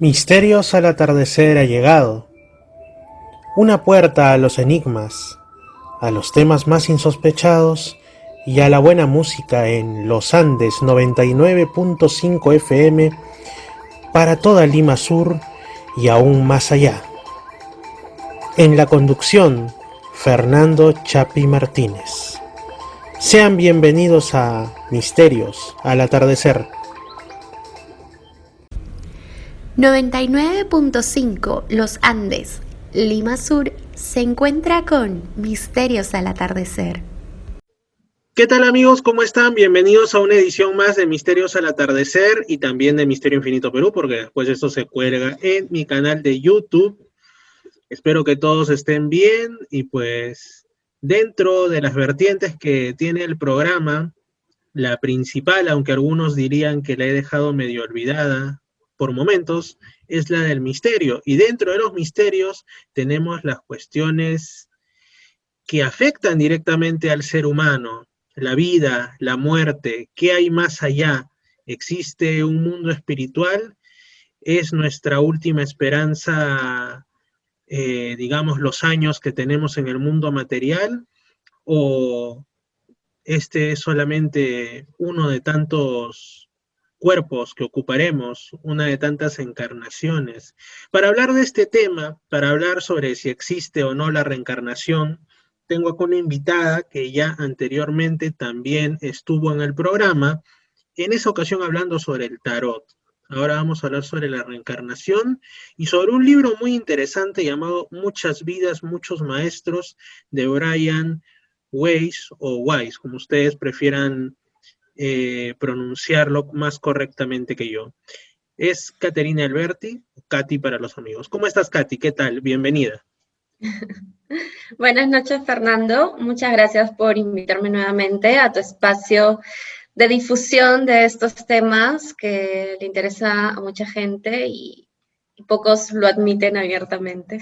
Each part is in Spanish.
Misterios al atardecer ha llegado, una puerta a los enigmas, a los temas más insospechados y a la buena música en Los Andes 99.5 FM para toda Lima Sur y aún más allá. En la conducción, Fernando Chapi Martínez. Sean bienvenidos a Misterios al atardecer. 99.5 Los Andes, Lima Sur, se encuentra con Misterios al atardecer. ¿Qué tal amigos? ¿Cómo están? Bienvenidos a una edición más de Misterios al atardecer y también de Misterio Infinito Perú, porque después esto se cuelga en mi canal de YouTube. Espero que todos estén bien y pues dentro de las vertientes que tiene el programa, la principal, aunque algunos dirían que la he dejado medio olvidada por momentos, es la del misterio. Y dentro de los misterios tenemos las cuestiones que afectan directamente al ser humano, la vida, la muerte, ¿qué hay más allá? ¿Existe un mundo espiritual? ¿Es nuestra última esperanza, digamos, los años que tenemos en el mundo material? ¿O este es solamente uno de tantos cuerpos que ocuparemos, una de tantas encarnaciones? Para hablar de este tema, para hablar sobre si existe o no la reencarnación, tengo acá una invitada que ya anteriormente también estuvo en el programa, en esa ocasión hablando sobre el tarot. Ahora vamos a hablar sobre la reencarnación y sobre un libro muy interesante llamado Muchas vidas, muchos maestros, de Brian Weiss o Weiss, como ustedes prefieran pronunciarlo más correctamente que yo. Es Caterina Alberti, Katy para los amigos. ¿Cómo estás, Katy? ¿Qué tal? Bienvenida. Buenas noches, Fernando. Muchas gracias por invitarme nuevamente a tu espacio de difusión de estos temas que le interesa a mucha gente y pocos lo admiten abiertamente.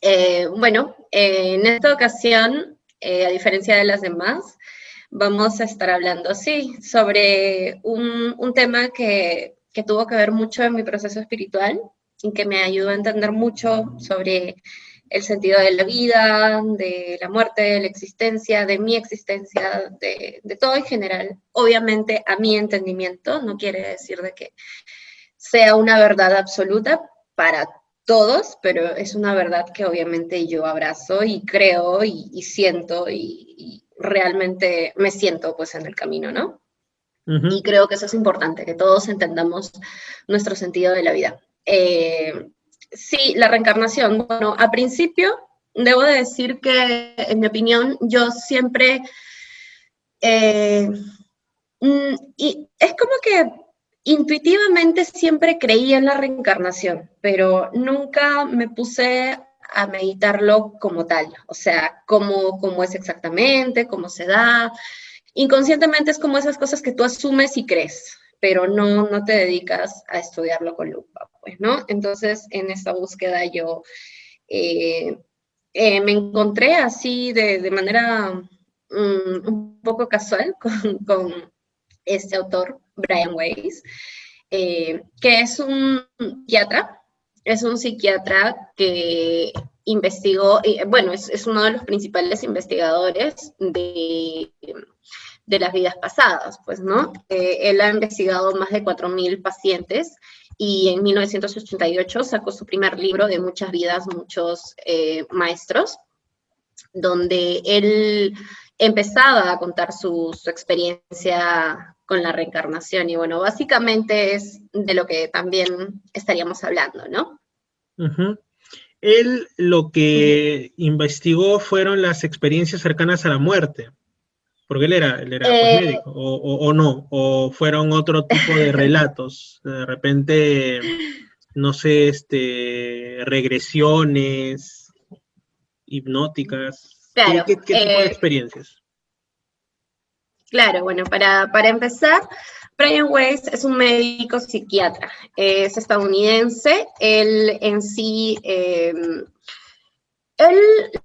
En esta ocasión, a diferencia de las demás, vamos a estar hablando, sí, sobre un tema que tuvo que ver mucho en mi proceso espiritual y que me ayudó a entender mucho sobre el sentido de la vida, de la muerte, de la existencia, de mi existencia, de todo en general. Obviamente, a mi entendimiento, no quiere decir de que sea una verdad absoluta para todos, pero es una verdad que obviamente yo abrazo y creo y siento y realmente me siento pues en el camino, ¿no? Y creo que eso es importante, que todos entendamos nuestro sentido de la vida. Sí, la reencarnación. Bueno, a principio debo de decir que, en mi opinión, yo siempre... y es como que intuitivamente siempre creí en la reencarnación, pero nunca me puse a meditarlo como tal, o sea, cómo es exactamente, cómo se da. Inconscientemente es como esas cosas que tú asumes y crees, pero no te dedicas a estudiarlo con lupa, pues, ¿no? Entonces, en esta búsqueda yo eh, me encontré así de manera un poco casual con este autor, Brian Weiss, que es un psiquiatra que investigó, bueno, es uno de los principales investigadores de las vidas pasadas, pues, ¿no? Él ha investigado más de 4.000 pacientes y en 1988 sacó su primer libro de Muchas vidas, muchos maestros, donde él empezaba a contar su experiencia con la reencarnación. Y bueno, básicamente es de lo que también estaríamos hablando, ¿no? Él lo que investigó fueron las experiencias cercanas a la muerte, porque él era pues médico, o no, o fueron otro tipo de relatos, de repente, no sé, regresiones hipnóticas, ¿qué, Claro, qué, qué tipo de experiencias? claro, bueno, para empezar, Brian Weiss es un médico psiquiatra, es estadounidense, él en sí, él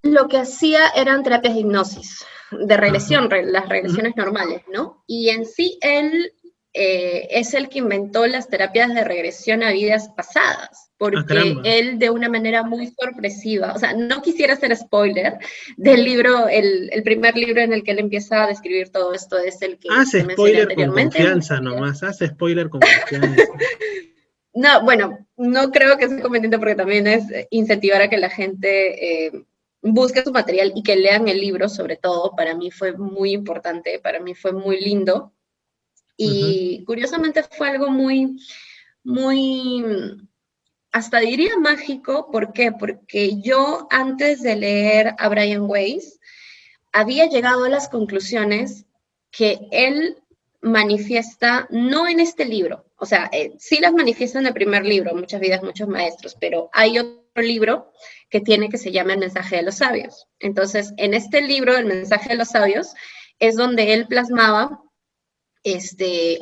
lo que hacía eran terapias de hipnosis, de regresión, las regresiones normales, ¿no? Y en sí él es el que inventó las terapias de regresión a vidas pasadas, porque él de una manera muy sorpresiva, o sea, no quisiera hacer spoiler del libro, el primer libro en el que él empieza a describir todo esto es el que Hace mencioné spoiler con anteriormente. confianza nomás, hace spoiler con confianza. No, bueno, no creo que sea conveniente porque también es incentivar a que la gente busque su material y que lean el libro, sobre todo. Para mí fue muy importante, para mí fue muy lindo. Y curiosamente fue algo muy, muy, hasta diría mágico. ¿Por qué? Porque yo antes de leer a Brian Weiss, había llegado a las conclusiones que él manifiesta, no en este libro, o sea, sí las manifiesta en el primer libro, Muchas vidas, muchos maestros, pero hay otro libro que se llama El mensaje de los sabios. Entonces, en este libro, El mensaje de los sabios, es donde él plasmaba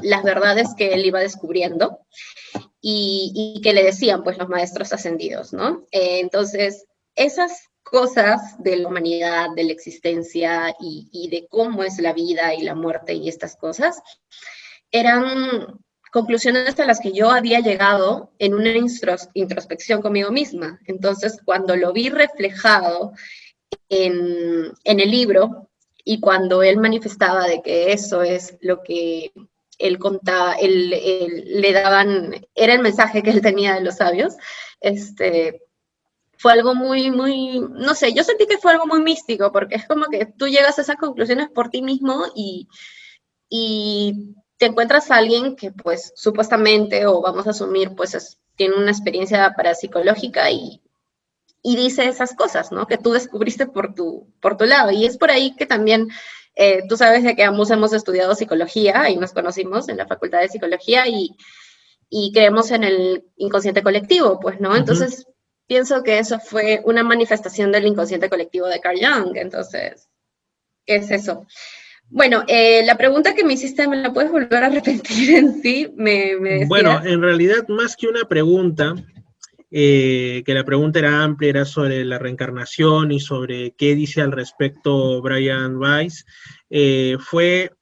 las verdades que él iba descubriendo y que le decían, pues, los maestros ascendidos, ¿no? Entonces, esas cosas de la humanidad, de la existencia y de cómo es la vida y la muerte y estas cosas, eran conclusiones a las que yo había llegado en una introspección conmigo misma. Entonces, cuando lo vi reflejado en el libro y cuando él manifestaba de que eso es lo que él contaba, le daban, era el mensaje que él tenía de los sabios, fue algo muy, muy, no sé, yo sentí que fue algo muy místico, porque es como que tú llegas a esas conclusiones por ti mismo y te encuentras a alguien que pues supuestamente, o vamos a asumir, pues tiene una experiencia parapsicológica y dice esas cosas, ¿no? Que tú descubriste por tu lado. Y es por ahí que también, tú sabes de que ambos hemos estudiado psicología y nos conocimos en la Facultad de Psicología y creemos en el inconsciente colectivo, pues, ¿no? Entonces, pienso que eso fue una manifestación del inconsciente colectivo de Carl Jung. Entonces, ¿qué es eso? Bueno, la pregunta que me hiciste, ¿me la puedes volver a repetir en sí? Me decías. Bueno, en realidad, más que una pregunta, que la pregunta era amplia, era sobre la reencarnación y sobre qué dice al respecto Brian Weiss, fue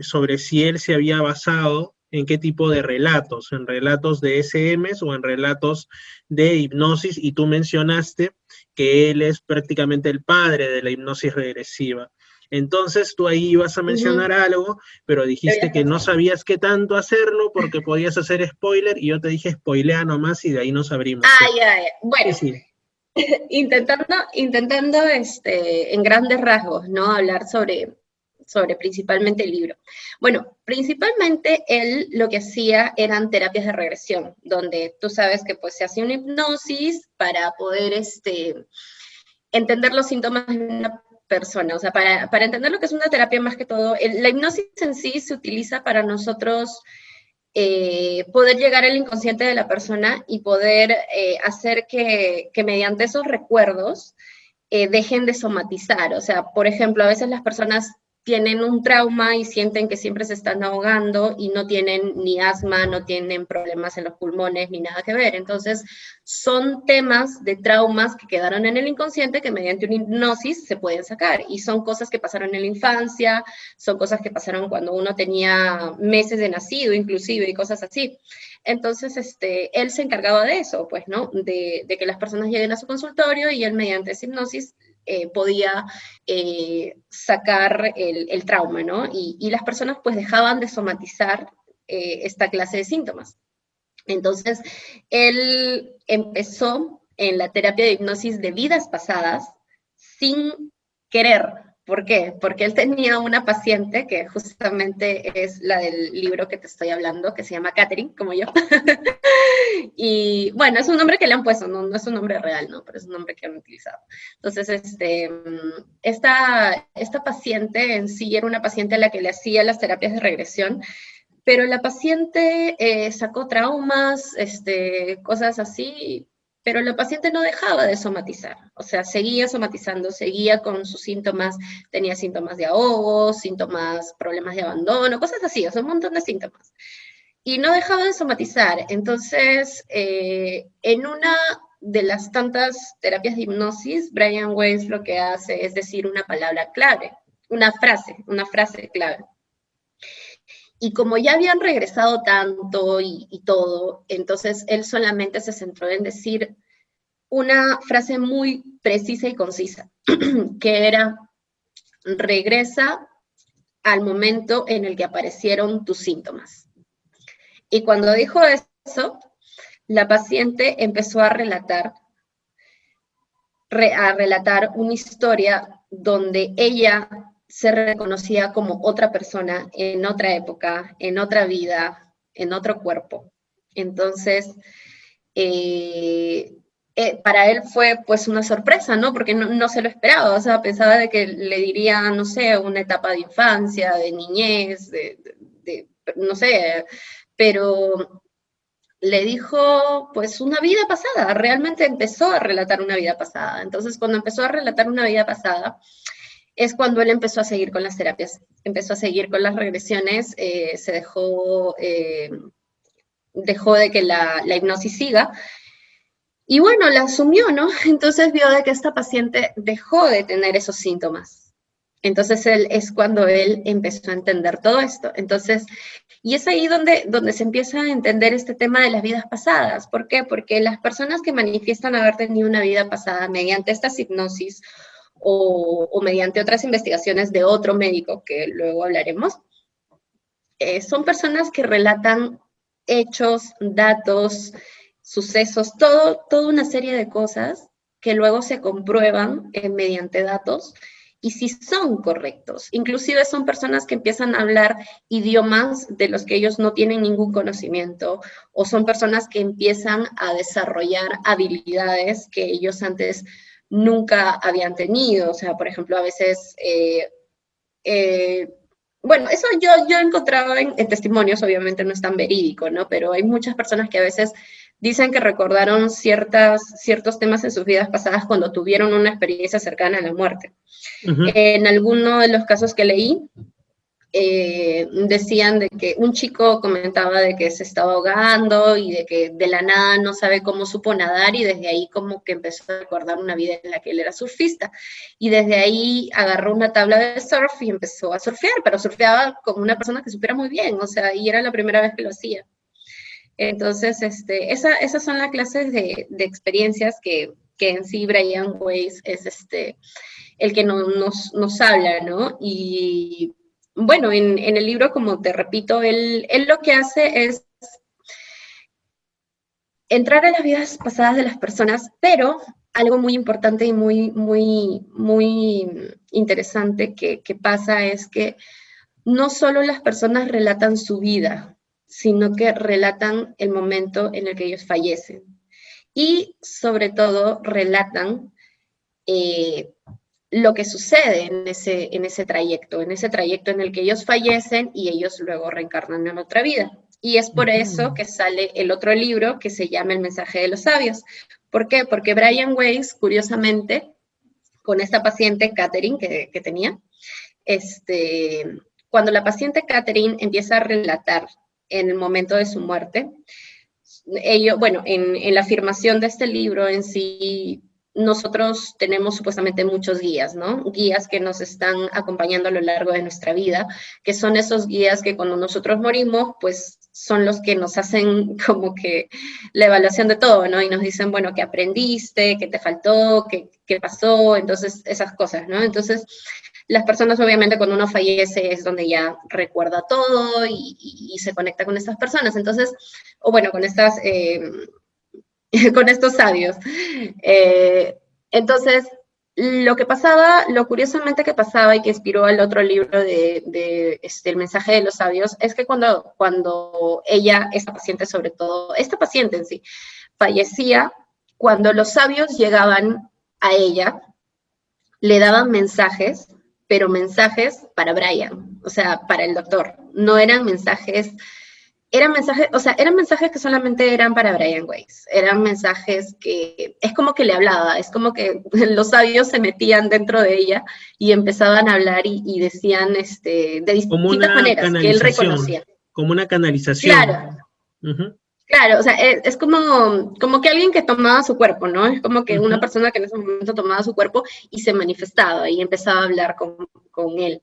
sobre si él se había basado en qué tipo de relatos, en relatos de SMs o en relatos de hipnosis, y tú mencionaste que él es prácticamente el padre de la hipnosis regresiva. Entonces tú ahí ibas a mencionar algo, pero dijiste que no sabías qué tanto hacerlo porque podías hacer spoiler y yo te dije spoilea nomás y de ahí nos abrimos. Ya. Bueno, sí. intentando en grandes rasgos, ¿no? Hablar sobre principalmente el libro. Bueno, principalmente él lo que hacía eran terapias de regresión, donde tú sabes que pues se hacía una hipnosis para poder entender los síntomas de una persona, o sea, para entender lo que es una terapia más que todo, la hipnosis en sí se utiliza para nosotros poder llegar al inconsciente de la persona y poder hacer que mediante esos recuerdos dejen de somatizar. O sea, por ejemplo, a veces las personas tienen un trauma y sienten que siempre se están ahogando y no tienen ni asma, no tienen problemas en los pulmones, ni nada que ver. Entonces, son temas de traumas que quedaron en el inconsciente que mediante una hipnosis se pueden sacar. Y son cosas que pasaron en la infancia, son cosas que pasaron cuando uno tenía meses de nacido, inclusive, y cosas así. Entonces, él se encargaba de eso, pues, ¿no? De que las personas lleguen a su consultorio y él mediante esa hipnosis podía sacar el trauma, ¿no? Y las personas pues dejaban de somatizar esta clase de síntomas. Entonces, él empezó en la terapia de hipnosis de vidas pasadas sin querer. ¿Por qué? Porque él tenía una paciente que justamente es la del libro que te estoy hablando, que se llama Catherine, como yo. Y bueno, es un nombre que le han puesto, no es un nombre real, ¿no? Pero es un nombre que han utilizado. Entonces, esta paciente en sí era una paciente a la que le hacía las terapias de regresión, pero la paciente sacó traumas, cosas así, pero la paciente no dejaba de somatizar, o sea, seguía somatizando, seguía con sus síntomas, tenía síntomas de ahogo, síntomas, problemas de abandono, cosas así, o sea, un montón de síntomas. Y no dejaba de somatizar. Entonces, en una de las tantas terapias de hipnosis, Brian Weiss lo que hace es decir una palabra clave, una frase clave. Y como ya habían regresado tanto y todo, entonces él solamente se centró en decir una frase muy precisa y concisa, que era, regresa al momento en el que aparecieron tus síntomas. Y cuando dijo eso, la paciente empezó a relatar una historia donde ella se reconocía como otra persona en otra época, en otra vida, en otro cuerpo. Entonces, para él fue pues una sorpresa, ¿no? Porque no se lo esperaba, o sea, pensaba de que le diría, no sé, una etapa de infancia, de niñez, no sé, pero le dijo pues una vida pasada, realmente empezó a relatar una vida pasada. Entonces, cuando empezó a relatar una vida pasada, es cuando él empezó a seguir con las terapias, empezó a seguir con las regresiones, se dejó de que la hipnosis siga, y bueno, la asumió, ¿no? Entonces vio de que esta paciente dejó de tener esos síntomas. Entonces es cuando él empezó a entender todo esto. Entonces, y es ahí donde se empieza a entender este tema de las vidas pasadas. ¿Por qué? Porque las personas que manifiestan haber tenido una vida pasada mediante estas hipnosis o mediante otras investigaciones de otro médico, que luego hablaremos, son personas que relatan hechos, datos, sucesos, toda una serie de cosas que luego se comprueban mediante datos y si son correctos. Inclusive son personas que empiezan a hablar idiomas de los que ellos no tienen ningún conocimiento, o son personas que empiezan a desarrollar habilidades que ellos antes nunca habían tenido. O sea, por ejemplo, a veces... bueno, eso yo he encontrado en testimonios, obviamente no es tan verídico, ¿no? Pero hay muchas personas que a veces dicen que recordaron ciertos temas en sus vidas pasadas cuando tuvieron una experiencia cercana a la muerte. En alguno de los casos que leí, decían de que un chico comentaba de que se estaba ahogando y de que de la nada no sabe cómo supo nadar, y desde ahí como que empezó a recordar una vida en la que él era surfista, y desde ahí agarró una tabla de surf y empezó a surfear, pero surfeaba como una persona que supiera muy bien, o sea, y era la primera vez que lo hacía. Entonces, esas son las clases de experiencias que en sí Brian Weiss es el que nos habla, ¿no? Y bueno, en el libro, como te repito, él lo que hace es entrar a las vidas pasadas de las personas, pero algo muy importante y muy interesante que pasa es que no solo las personas relatan su vida, sino que relatan el momento en el que ellos fallecen. Y sobre todo relatan lo que sucede en ese trayecto en el que ellos fallecen y ellos luego reencarnan en otra vida. Y es por eso que sale el otro libro que se llama El mensaje de los sabios. ¿Por qué? Porque Brian Weiss, curiosamente, con esta paciente Catherine que tenía, cuando la paciente Catherine empieza a relatar en el momento de su muerte, bueno, en la afirmación de este libro en sí, nosotros tenemos supuestamente muchos guías, ¿no? Guías que nos están acompañando a lo largo de nuestra vida, que son esos guías que cuando nosotros morimos, pues son los que nos hacen como que la evaluación de todo, ¿no? Y nos dicen, bueno, ¿qué aprendiste? ¿Qué te faltó? ¿Qué pasó? Entonces, esas cosas, ¿no? Entonces, las personas, obviamente, cuando uno fallece es donde ya recuerda todo y se conecta con estas personas. Entonces, o bueno, con con estos sabios. Entonces, lo curiosamente que pasaba y que inspiró al otro libro El mensaje de los sabios, es que cuando ella, esta paciente sobre todo, esta paciente en sí, fallecía, cuando los sabios llegaban a ella, le daban mensajes, pero mensajes para Brian, o sea, para el doctor. No eran mensajes... Eran mensajes que solamente eran para Brian Weiss. Eran mensajes que es como que le hablaba, es como que los sabios se metían dentro de ella y empezaban a hablar y decían de distintas maneras que él reconocía. Como una canalización. Claro. Claro, o sea, es como que alguien que tomaba su cuerpo, ¿no? Es como que una persona que en ese momento tomaba su cuerpo y se manifestaba y empezaba a hablar con él.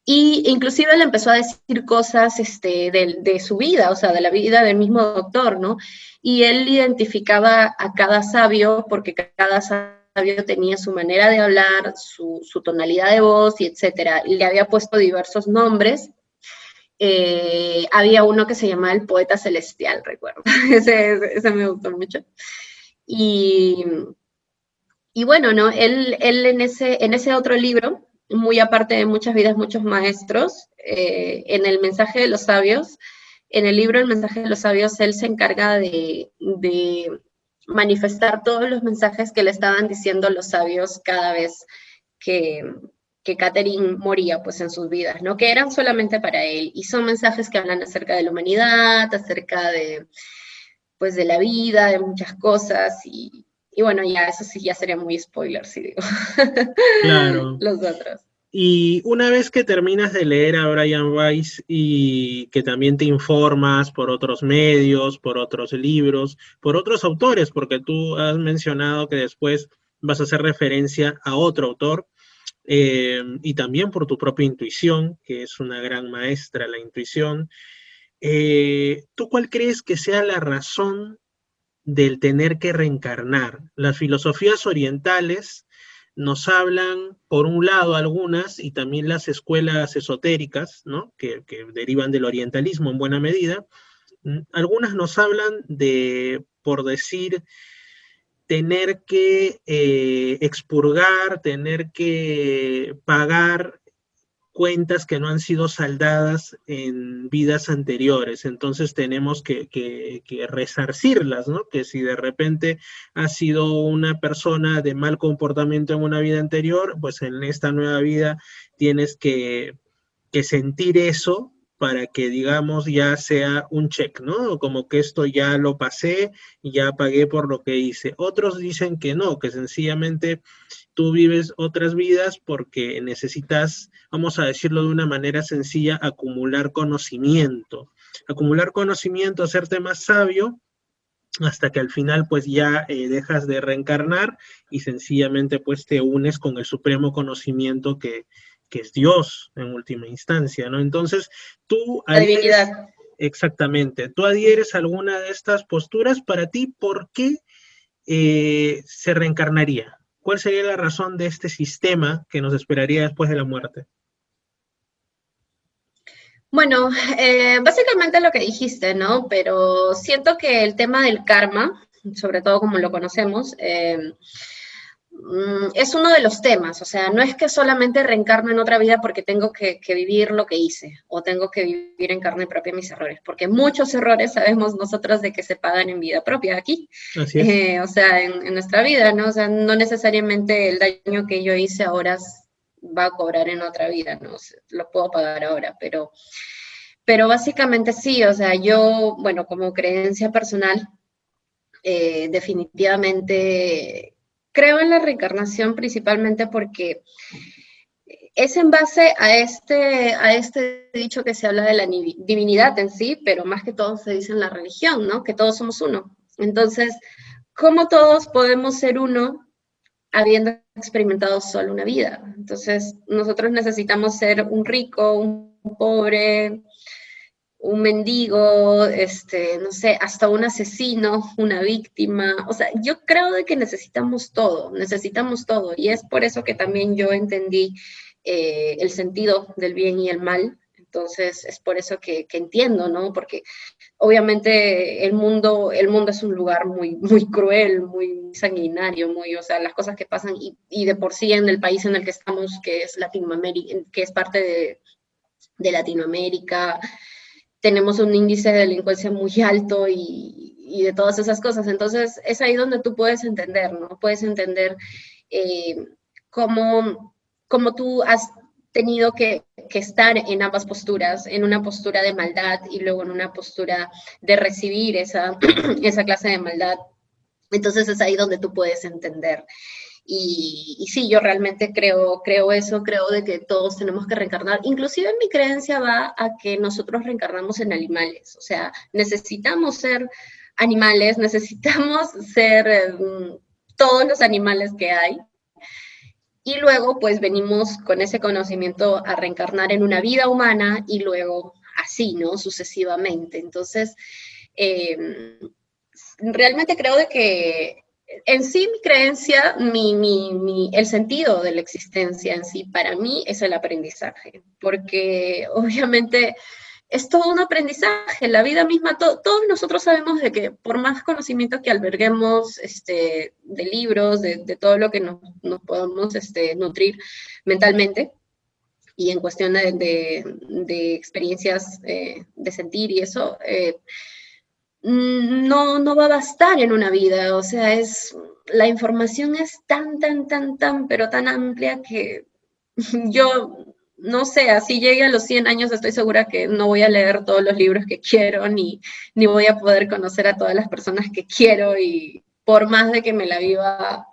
Y inclusive le empezó a decir cosas de su vida, o sea, de la vida del mismo doctor, ¿no? Y él identificaba a cada sabio porque cada sabio tenía su manera de hablar, su tonalidad de voz y etcétera. Y le había puesto diversos nombres. Había uno que se llamaba el poeta celestial, recuerdo. ese me gustó mucho. Y bueno, ¿no? Él en ese otro libro, muy aparte de Muchas vidas, muchos maestros, en el mensaje de los sabios, en el libro El mensaje de los sabios, él se encarga de manifestar todos los mensajes que le estaban diciendo los sabios cada vez que Catherine moría pues en sus vidas, ¿no? Que eran solamente para él, y son mensajes que hablan acerca de la humanidad, acerca de, pues, de la vida, de muchas cosas, y bueno, ya eso sí ya sería muy spoiler, si digo. Claro. Los otros. Y una vez que terminas de leer a Brian Weiss y que también te informas por otros medios, por otros libros, por otros autores, porque tú has mencionado que después vas a hacer referencia a otro autor, y también por tu propia intuición, que es una gran maestra, la intuición, ¿tú cuál crees que sea la razón del tener que reencarnar? Las filosofías orientales nos hablan, por un lado, algunas, y también las escuelas esotéricas, ¿no? que derivan del orientalismo en buena medida, algunas nos hablan de, por decir, tener que expurgar, tener que pagar cuentas que no han sido saldadas en vidas anteriores, entonces tenemos que resarcirlas, ¿no? Que si de repente has sido una persona de mal comportamiento en una vida anterior, pues en esta nueva vida tienes que sentir eso para que, digamos, ya sea un check, ¿no? Como que esto ya lo pasé, ya pagué por lo que hice. Otros dicen que no, que sencillamente tú vives otras vidas porque necesitas, vamos a decirlo de una manera sencilla, acumular conocimiento. Acumular conocimiento, hacerte más sabio, hasta que al final pues ya dejas de reencarnar y sencillamente pues te unes con el supremo conocimiento que es Dios en última instancia, ¿no? Entonces, tú La adhieres, divinidad. exactamente, tú adhieres a alguna de estas posturas. Para ti, ¿por qué se reencarnaría? ¿Cuál sería la razón de este sistema que nos esperaría después de la muerte? Bueno, básicamente lo que dijiste, ¿no? Pero siento que el tema del karma, sobre todo como lo conocemos, es uno de los temas. O sea, no es que solamente reencarno en otra vida porque tengo que vivir lo que hice o tengo que vivir en carne propia mis errores, porque muchos errores sabemos nosotros de que se pagan en vida propia aquí, Así es. o sea, en nuestra vida, ¿no? O sea, no necesariamente el daño que yo hice ahora va a cobrar en otra vida, ¿no? O sea, lo puedo pagar ahora, pero básicamente sí. O sea, yo, bueno, como creencia personal, definitivamente creo en la reencarnación principalmente porque es en base a este dicho que se habla de la divinidad en sí, pero más que todo se dice en la religión, ¿no? Que todos somos uno. Entonces, ¿cómo todos podemos ser uno habiendo experimentado solo una vida? Entonces, nosotros necesitamos ser un rico, un pobre, un mendigo, no sé, hasta un asesino, una víctima. O sea, yo creo de que necesitamos todo, y es por eso que también yo entendí el sentido del bien y el mal. Entonces, es por eso que entiendo, ¿no? Porque obviamente el mundo es un lugar muy, muy cruel, muy sanguinario, muy, o sea, las cosas que pasan, y de por sí en el país en el que estamos, que es Latinoamérica, que es parte de Latinoamérica, tenemos un índice de delincuencia muy alto y de todas esas cosas. Entonces, es ahí donde tú puedes entender, ¿no? Puedes entender eh, cómo, cómo tú has tenido que estar en ambas posturas, en una postura de maldad y luego en una postura de recibir esa, esa clase de maldad. Entonces es ahí donde tú puedes entender. Y sí, yo realmente creo eso, creo de que todos tenemos que reencarnar. Inclusive mi creencia va a que nosotros reencarnamos en animales. O sea, necesitamos ser animales, necesitamos ser todos los animales que hay. y luego pues venimos con ese conocimiento a reencarnar en una vida humana y luego así, ¿no? Sucesivamente. Entonces, realmente creo de que en sí mi creencia, el sentido de la existencia en sí, para mí es el aprendizaje, porque obviamente es todo un aprendizaje, la vida misma, todos nosotros sabemos de que por más conocimiento que alberguemos de libros, de todo lo que nos podamos nutrir mentalmente, y en cuestión de experiencias de sentir y eso, no va a bastar en una vida, o sea, la información es tan, pero tan amplia que yo, no sé, así llegue a los 100 años, estoy segura que no voy a leer todos los libros que quiero, ni voy a poder conocer a todas las personas que quiero, y por más de que me la viva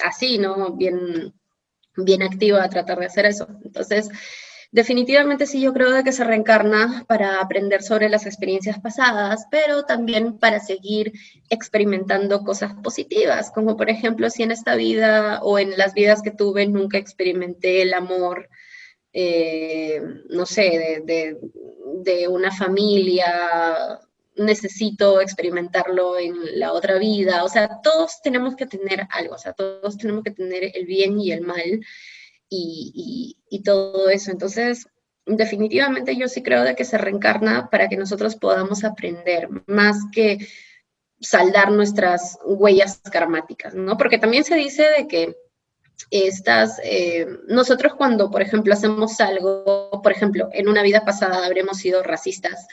así, ¿no? Bien activa a tratar de hacer eso. Entonces, definitivamente sí, yo creo de que se reencarna para aprender sobre las experiencias pasadas, pero también para seguir experimentando cosas positivas, como por ejemplo, si en esta vida o en las vidas que tuve nunca experimenté el amor, no sé, de una familia, necesito experimentarlo en la otra vida. O sea, todos tenemos que tener algo, o sea, todos tenemos que tener el bien y el mal, y todo eso. Entonces, definitivamente yo sí creo de que se reencarna para que nosotros podamos aprender, más que saldar nuestras huellas karmáticas, ¿no? Porque también se dice de que nosotros cuando, por ejemplo, hacemos algo, por ejemplo, en una vida pasada habremos sido racistas,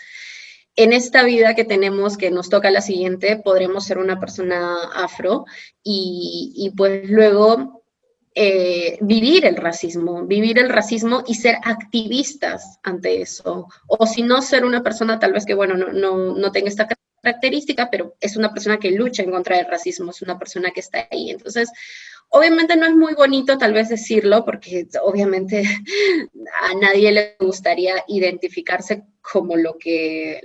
en esta vida que tenemos, que nos toca la siguiente, podremos ser una persona afro y pues luego vivir el racismo y ser activistas ante eso. O si no, ser una persona tal vez que, bueno, no tenga esta característica, pero es una persona que lucha en contra del racismo, es una persona que está ahí. Entonces, obviamente no es muy bonito tal vez decirlo, porque obviamente a nadie le gustaría identificarse como lo que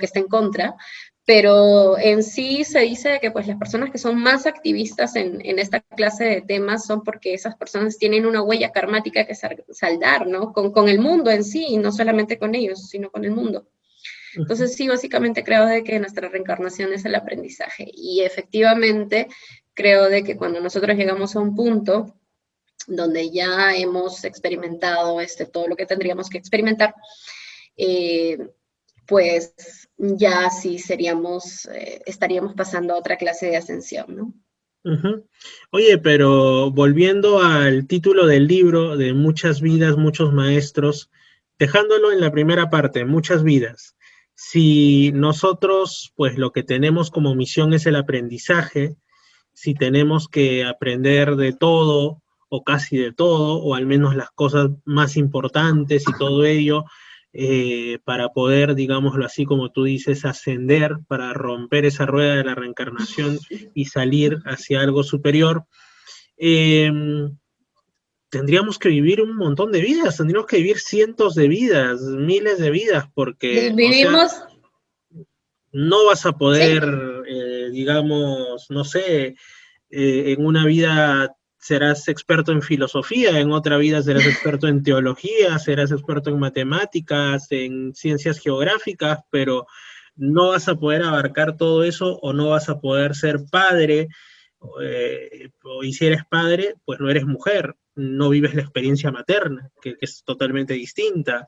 está en contra, pero en sí se dice que pues las personas que son más activistas en esta clase de temas son porque esas personas tienen una huella karmática que saldar, ¿no? Con el mundo en sí, y no solamente con ellos, sino con el mundo. Entonces sí, básicamente creo de que nuestra reencarnación es el aprendizaje, y efectivamente creo de que cuando nosotros llegamos a un punto donde ya hemos experimentado todo lo que tendríamos que experimentar, pues ya sí estaríamos pasando a otra clase de ascensión, ¿no? Uh-huh. Oye, pero volviendo al título del libro, de Muchas vidas, muchos maestros, dejándolo en la primera parte, muchas vidas. Si nosotros, pues lo que tenemos como misión es el aprendizaje, si tenemos que aprender de todo o casi de todo, o al menos las cosas más importantes y todo ello, para poder, digámoslo así como tú dices, ascender, para romper esa rueda de la reencarnación y salir hacia algo superior, eh, tendríamos que vivir un montón de vidas, tendríamos que vivir cientos de vidas, miles de vidas, porque, o sea, Vivimos, no vas a sí, poder, digamos, no sé, en una vida serás experto en filosofía, en otra vida serás experto en teología, serás experto en matemáticas, en ciencias geográficas, pero no vas a poder abarcar todo eso, o no vas a poder ser padre, y si eres padre, pues no eres mujer, no vives la experiencia materna, que es totalmente distinta.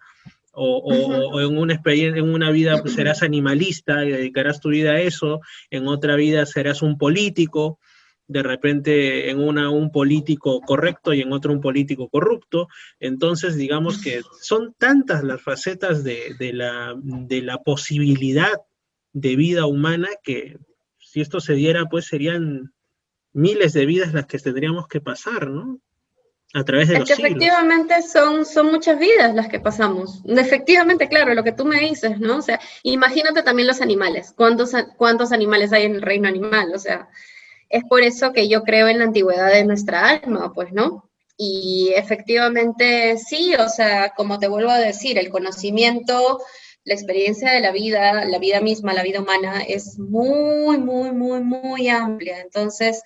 O en una vida pues, serás animalista y dedicarás tu vida a eso, en otra vida serás un político, de repente en una un político correcto y en otro un político corrupto. Entonces, digamos que son tantas las facetas de la posibilidad de vida humana, que si esto se diera, pues serían miles de vidas las que tendríamos que pasar, ¿no? A través de es los que siglos. efectivamente son muchas vidas las que pasamos. Efectivamente, claro, lo que tú me dices, ¿no? O sea, imagínate también los animales. ¿Cuántos animales hay en el reino animal? O sea, es por eso que yo creo en la antigüedad de nuestra alma, pues, ¿no? Y efectivamente sí, o sea, como te vuelvo a decir, el conocimiento, la experiencia de la vida misma, la vida humana, es muy amplia. Entonces,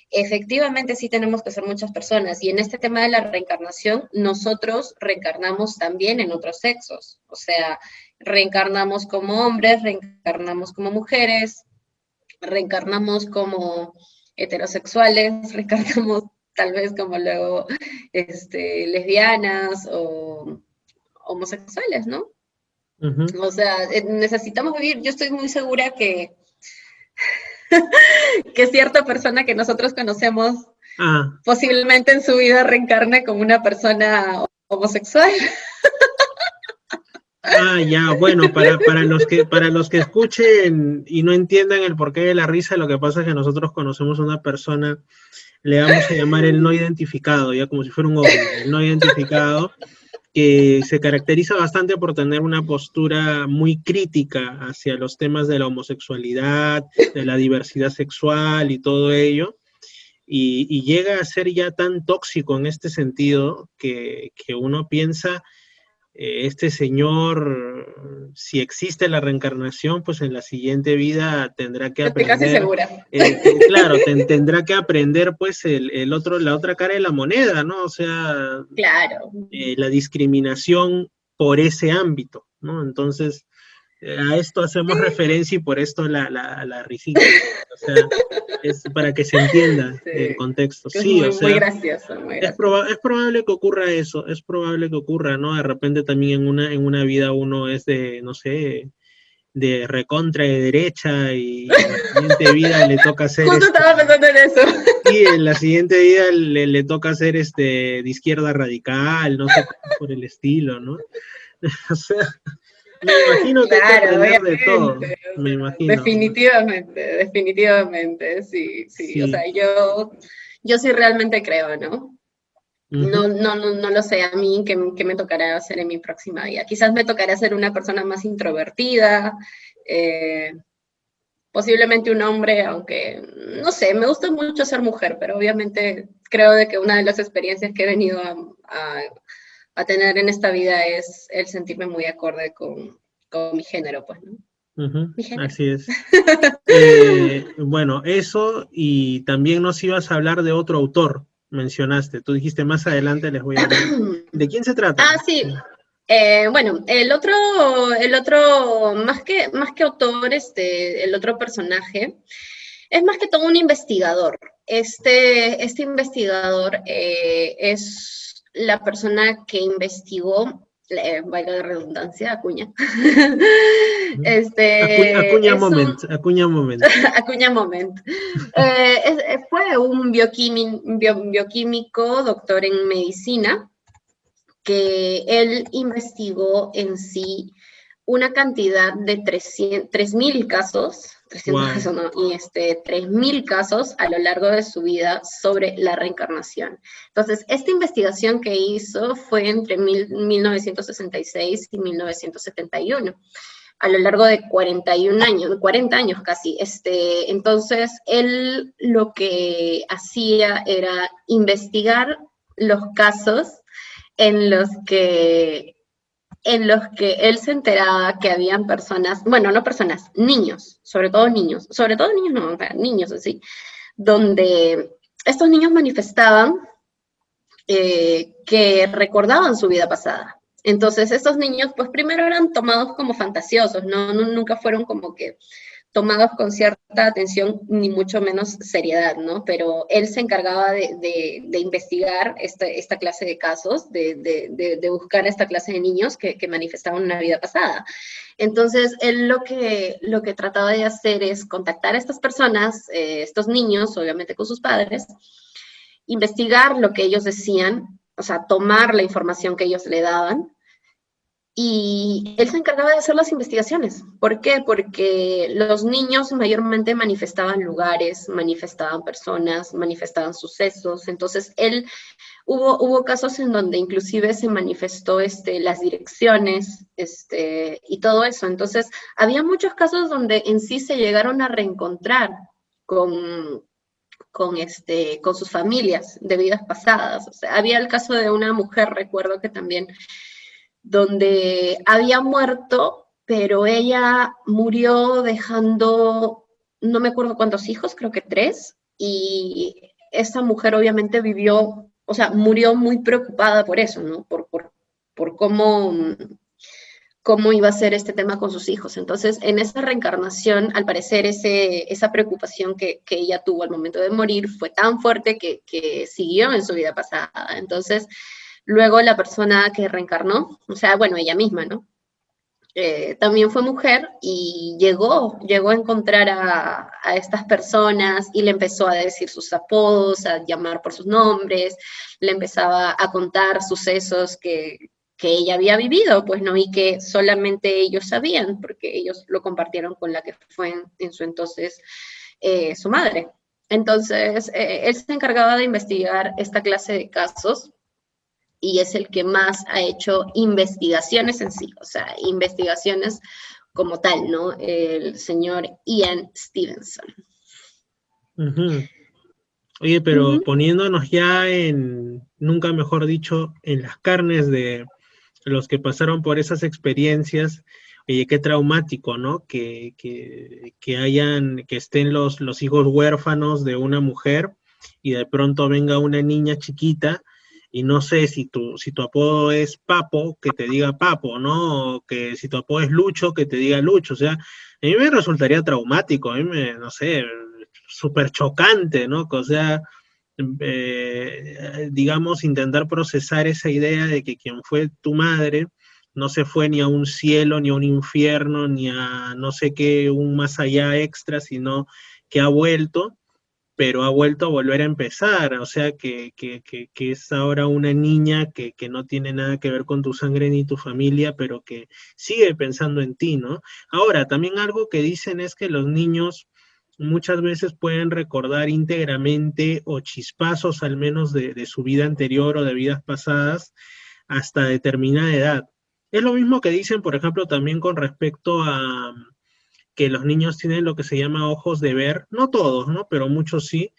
efectivamente sí tenemos que ser muchas personas. Y en este tema de la reencarnación, nosotros reencarnamos también en otros sexos. O sea, reencarnamos como hombres, reencarnamos como mujeres, reencarnamos como heterosexuales, reencarnamos tal vez como luego lesbianas o homosexuales, ¿no? O sea, necesitamos vivir, yo estoy muy segura que cierta persona que nosotros conocemos posiblemente en su vida reencarne como una persona homosexual. Ya, bueno, para los que escuchen y no entiendan el porqué de la risa, lo que pasa es que nosotros conocemos a una persona, le vamos a llamar el no identificado, ya como si fuera un ovni, el no identificado, que se caracteriza bastante por tener una postura muy crítica hacia los temas de la homosexualidad, de la diversidad sexual y todo ello, y llega a ser ya tan tóxico en este sentido que uno piensa, este señor, si existe la reencarnación, pues en la siguiente vida tendrá que aprender. Estoy casi segura. Claro, tendrá que aprender pues la otra cara de la moneda, ¿no? O sea, claro. La discriminación por ese ámbito, ¿no? Entonces, a esto hacemos referencia y por esto la risita. O sea, es para que se entienda el contexto. Es sí, muy, o sea, muy gracioso. Muy gracioso. Es probable que ocurra eso, es probable que ocurra, ¿no? De repente también en una vida uno es de, no sé, de recontra de derecha y en la siguiente vida le toca hacer... Justo estaba pensando en eso. Y en la siguiente vida le toca hacer de izquierda radical, no sé, por el estilo, ¿no? O sea, me imagino que hay que aprender de todo, me imagino. Definitivamente, sí. O sea, yo sí realmente creo, ¿no? No lo sé a mí qué me tocará hacer en mi próxima vida. Quizás me tocará ser una persona más introvertida, posiblemente un hombre, aunque, no sé, me gusta mucho ser mujer, pero obviamente creo de que una de las experiencias que he venido a tener en esta vida es el sentirme muy acorde con mi género, pues, ¿no? Mi género. Así es. Bueno, eso, y también nos ibas a hablar de otro autor, mencionaste, tú dijiste más adelante les voy a hablar. ¿De quién se trata? Sí. Bueno, el otro, más que autor, el otro personaje, es más que todo un investigador. Este investigador es la persona que investigó, valga de redundancia, Acuña. Acuña moment. Acuña moment. Fue un bioquímico, doctor en medicina, que él investigó en sí una cantidad de 3.000 casos, 300 casos no, y 3.000 casos a lo largo de su vida sobre la reencarnación. Entonces, esta investigación que hizo fue entre 1966 y 1971, a lo largo de 40 años casi. Entonces, él lo que hacía era investigar los casos en los que él se enteraba que habían personas, bueno, no personas, niños no, niños así, donde estos niños manifestaban que recordaban su vida pasada. Entonces, estos niños, pues primero eran tomados como fantasiosos, nunca fueron como que tomados con cierta atención, ni mucho menos seriedad, ¿no? Pero él se encargaba de investigar esta clase de casos, de buscar esta clase de niños que manifestaban una vida pasada. Entonces, él lo que trataba de hacer es contactar a estas personas, estos niños, obviamente con sus padres, investigar lo que ellos decían, o sea, tomar la información que ellos le daban, y él se encargaba de hacer las investigaciones. ¿Por qué? Porque los niños mayormente manifestaban lugares, manifestaban personas, manifestaban sucesos. Entonces, hubo casos en donde inclusive se manifestó las direcciones y todo eso. Entonces, había muchos casos donde en sí se llegaron a reencontrar con sus familias de vidas pasadas. O sea, había el caso de una mujer, recuerdo que también, donde había muerto, pero ella murió dejando, no me acuerdo cuántos hijos, creo que 3, y esta mujer obviamente vivió, o sea, murió muy preocupada por eso, ¿no? Por cómo iba a ser este tema con sus hijos. Entonces, en esa reencarnación, al parecer, esa preocupación que ella tuvo al momento de morir fue tan fuerte que siguió en su vida pasada. Entonces, luego la persona que reencarnó, o sea, bueno, ella misma, ¿no? También fue mujer y llegó a encontrar a estas personas y le empezó a decir sus apodos, a llamar por sus nombres, le empezaba a contar sucesos que ella había vivido, pues no, y que solamente ellos sabían, porque ellos lo compartieron con la que fue en su entonces su madre. Entonces, él se encargaba de investigar esta clase de casos y es el que más ha hecho investigaciones en sí, o sea, investigaciones como tal, ¿no? El señor Ian Stevenson. Ujú. Oye, pero poniéndonos ya nunca mejor dicho, en las carnes de los que pasaron por esas experiencias, oye, qué traumático, ¿no? Que estén los hijos huérfanos de una mujer y de pronto venga una niña chiquita y no sé si tu apodo es Papo, que te diga Papo, ¿no? O que si tu apodo es Lucho, que te diga Lucho. O sea, a mí me resultaría traumático, no sé, súper chocante, ¿no? O sea, digamos, intentar procesar esa idea de que quien fue tu madre no se fue ni a un cielo, ni a un infierno, ni a no sé qué, un más allá extra, sino que ha vuelto, pero ha vuelto a volver a empezar, o sea, que es ahora una niña que no tiene nada que ver con tu sangre ni tu familia, pero que sigue pensando en ti, ¿no? Ahora, también algo que dicen es que los niños muchas veces pueden recordar íntegramente o chispazos al menos de su vida anterior o de vidas pasadas hasta determinada edad. Es lo mismo que dicen, por ejemplo, también con respecto a que los niños tienen lo que se llama ojos de ver, no todos, ¿no? Pero muchos sí,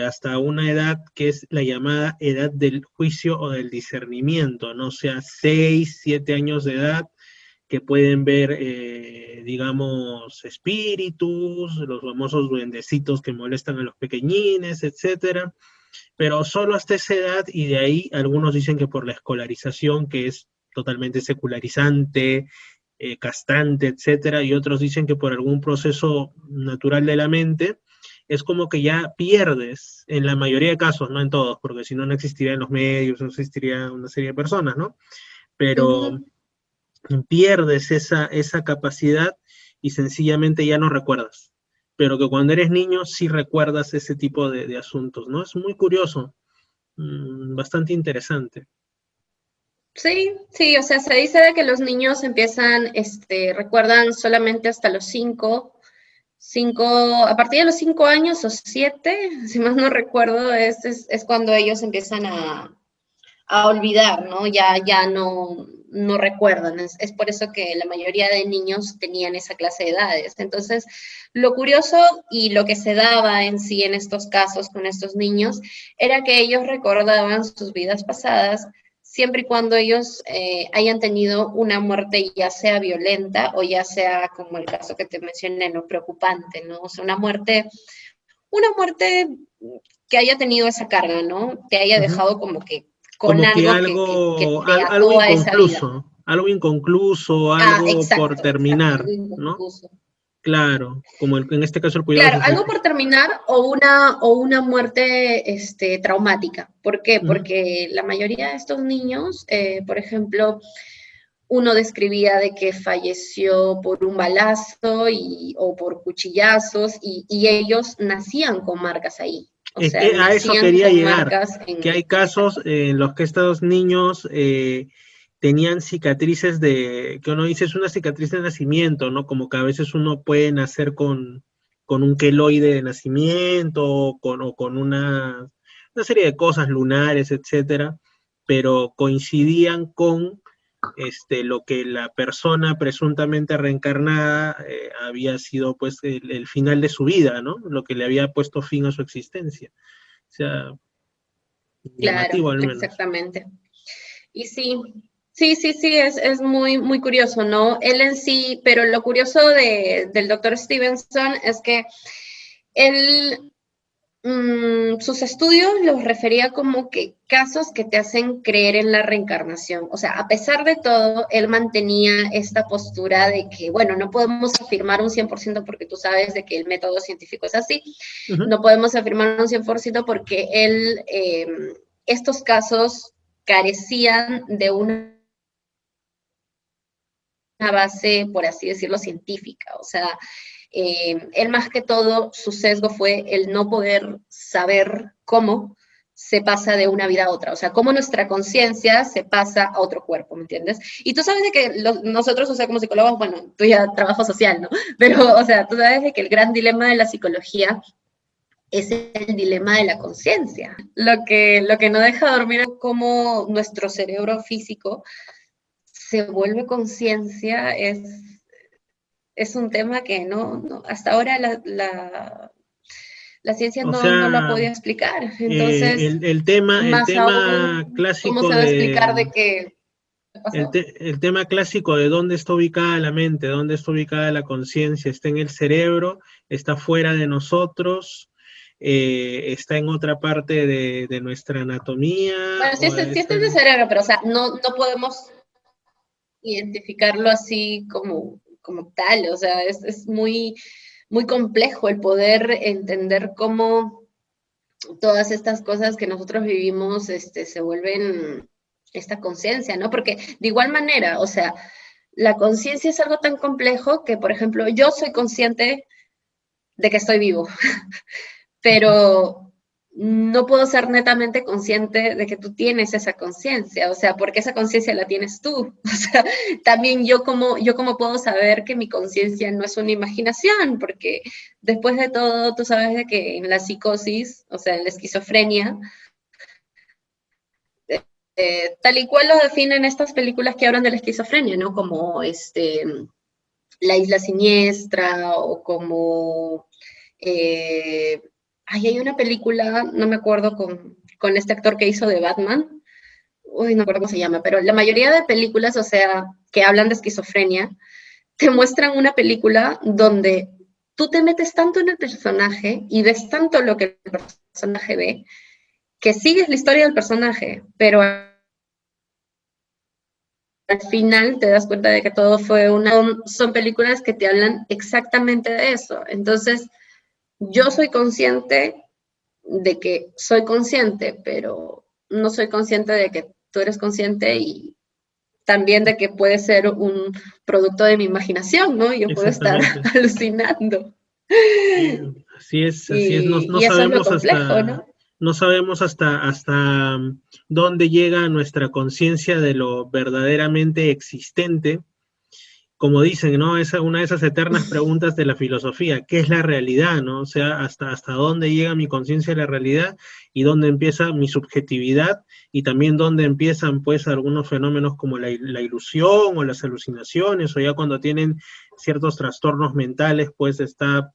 hasta una edad que es la llamada edad del juicio o del discernimiento, ¿no? O sea, 6, 7 años de edad que pueden ver, digamos, espíritus, los famosos duendecitos que molestan a los pequeñines, etcétera, pero solo hasta esa edad y de ahí algunos dicen que por la escolarización, que es totalmente secularizante, castrante, etcétera, y otros dicen que por algún proceso natural de la mente, es como que ya pierdes, en la mayoría de casos, no en todos, porque si no, no existirían los medios, no existiría una serie de personas, ¿no? Pero pierdes esa capacidad y sencillamente ya no recuerdas. Pero que cuando eres niño sí recuerdas ese tipo de asuntos, ¿no? Es muy curioso, bastante interesante. Sí, sí, o sea, se dice de que los niños empiezan, recuerdan solamente hasta los 5, a partir de los 5 años o 7, si más no recuerdo, es cuando ellos empiezan a olvidar, ¿no? Ya no recuerdan. Es por eso que la mayoría de niños tenían esa clase de edades. Entonces, lo curioso y lo que se daba en sí en estos casos con estos niños era que ellos recordaban sus vidas pasadas siempre y cuando ellos hayan tenido una muerte ya sea violenta o ya sea como el caso que te mencioné, lo preocupante, ¿no? O sea, una muerte que haya tenido esa carga, ¿no? Que haya dejado como que con Como que algo que te algo ató a esa vida. inconcluso, Ah, algo por exacto, terminar, algo ¿no? inconcluso. Claro, como en este caso el cuidado de Claro, sus algo hijos. por terminar o una muerte traumática. ¿Por qué? Ujú. Porque la mayoría de estos niños, por ejemplo, uno describía de que falleció por un balazo o por cuchillazos y ellos nacían con marcas ahí. O Es sea, que a eso nacían quería con llegar, marcas que hay exacto. casos en los que estos niños tenían cicatrices que uno dice es una cicatriz de nacimiento, ¿no? Como que a veces uno puede nacer con un queloide de nacimiento o con una serie de cosas lunares, etcétera, pero coincidían con lo que la persona presuntamente reencarnada había sido pues el final de su vida, ¿no? Lo que le había puesto fin a su existencia. O sea, Claro, llamativo al menos. exactamente. Y sí, sí, es muy, muy curioso, ¿no? Él en sí, pero lo curioso del doctor Stevenson es que él Sus estudios los refería como que casos que te hacen creer en la reencarnación. O sea, a pesar de todo, él mantenía esta postura de que, bueno, no podemos afirmar un 100% porque tú sabes de que el método científico es así. No podemos afirmar un 100% porque él, estos casos carecían de una base, por así decirlo, científica. O sea, él más que todo, su sesgo fue el no poder saber cómo se pasa de una vida a otra, o sea, cómo nuestra conciencia se pasa a otro cuerpo, ¿me entiendes? Y tú sabes de que nosotros, o sea, como psicólogos, bueno, tú ya trabajo social, ¿no? Pero, o sea, tú sabes de que el gran dilema de la psicología es el dilema de la conciencia. Lo que no deja dormir es cómo nuestro cerebro físico se vuelve conciencia, es un tema que hasta ahora la ciencia O no lo ha sea, podido explicar. Entonces, el más tema aún, ¿cómo clásico se va a explicar de qué pasó? el tema clásico de dónde está ubicada la mente, dónde está ubicada la conciencia, está en el cerebro, está fuera de nosotros, está en otra parte de nuestra anatomía, Bueno, sí, o sí está está en el en... cerebro, pero o sea, no podemos identificarlo así como tal. O sea, es muy complejo el poder entender cómo todas estas cosas que nosotros vivimos se vuelven esta conciencia, ¿no? Porque de igual manera, o sea, la conciencia es algo tan complejo que, por ejemplo, yo soy consciente de que estoy vivo, pero no puedo ser netamente consciente de que tú tienes esa conciencia, o sea, porque esa conciencia la tienes tú. O sea, también yo como puedo saber que mi conciencia no es una imaginación, porque después de todo, tú sabes de que en la psicosis, o sea, en la esquizofrenia, tal y cual lo definen estas películas que hablan de la esquizofrenia, ¿no? Como La Isla Siniestra o como... hay una película, no me acuerdo con este actor que hizo de Batman, uy, no me acuerdo cómo se llama, pero la mayoría de películas, o sea, que hablan de esquizofrenia, te muestran una película donde tú te metes tanto en el personaje y ves tanto lo que el personaje ve, que sigues la historia del personaje, pero al final te das cuenta de que todo fue son películas que te hablan exactamente de eso. Entonces, yo soy consciente de que soy consciente, pero no soy consciente de que tú eres consciente, y también de que puede ser un producto de mi imaginación, ¿no? Yo puedo estar Exactamente. alucinando. Sí, así es, Y eso es lo complejo, ¿no? no sabemos hasta dónde llega nuestra conciencia de lo verdaderamente existente. Como dicen, ¿no? Es una de esas eternas preguntas de la filosofía, ¿qué es la realidad, no? O sea, hasta dónde llega mi conciencia de la realidad y dónde empieza mi subjetividad y también dónde empiezan, pues, algunos fenómenos como la ilusión o las alucinaciones o ya cuando tienen ciertos trastornos mentales, pues está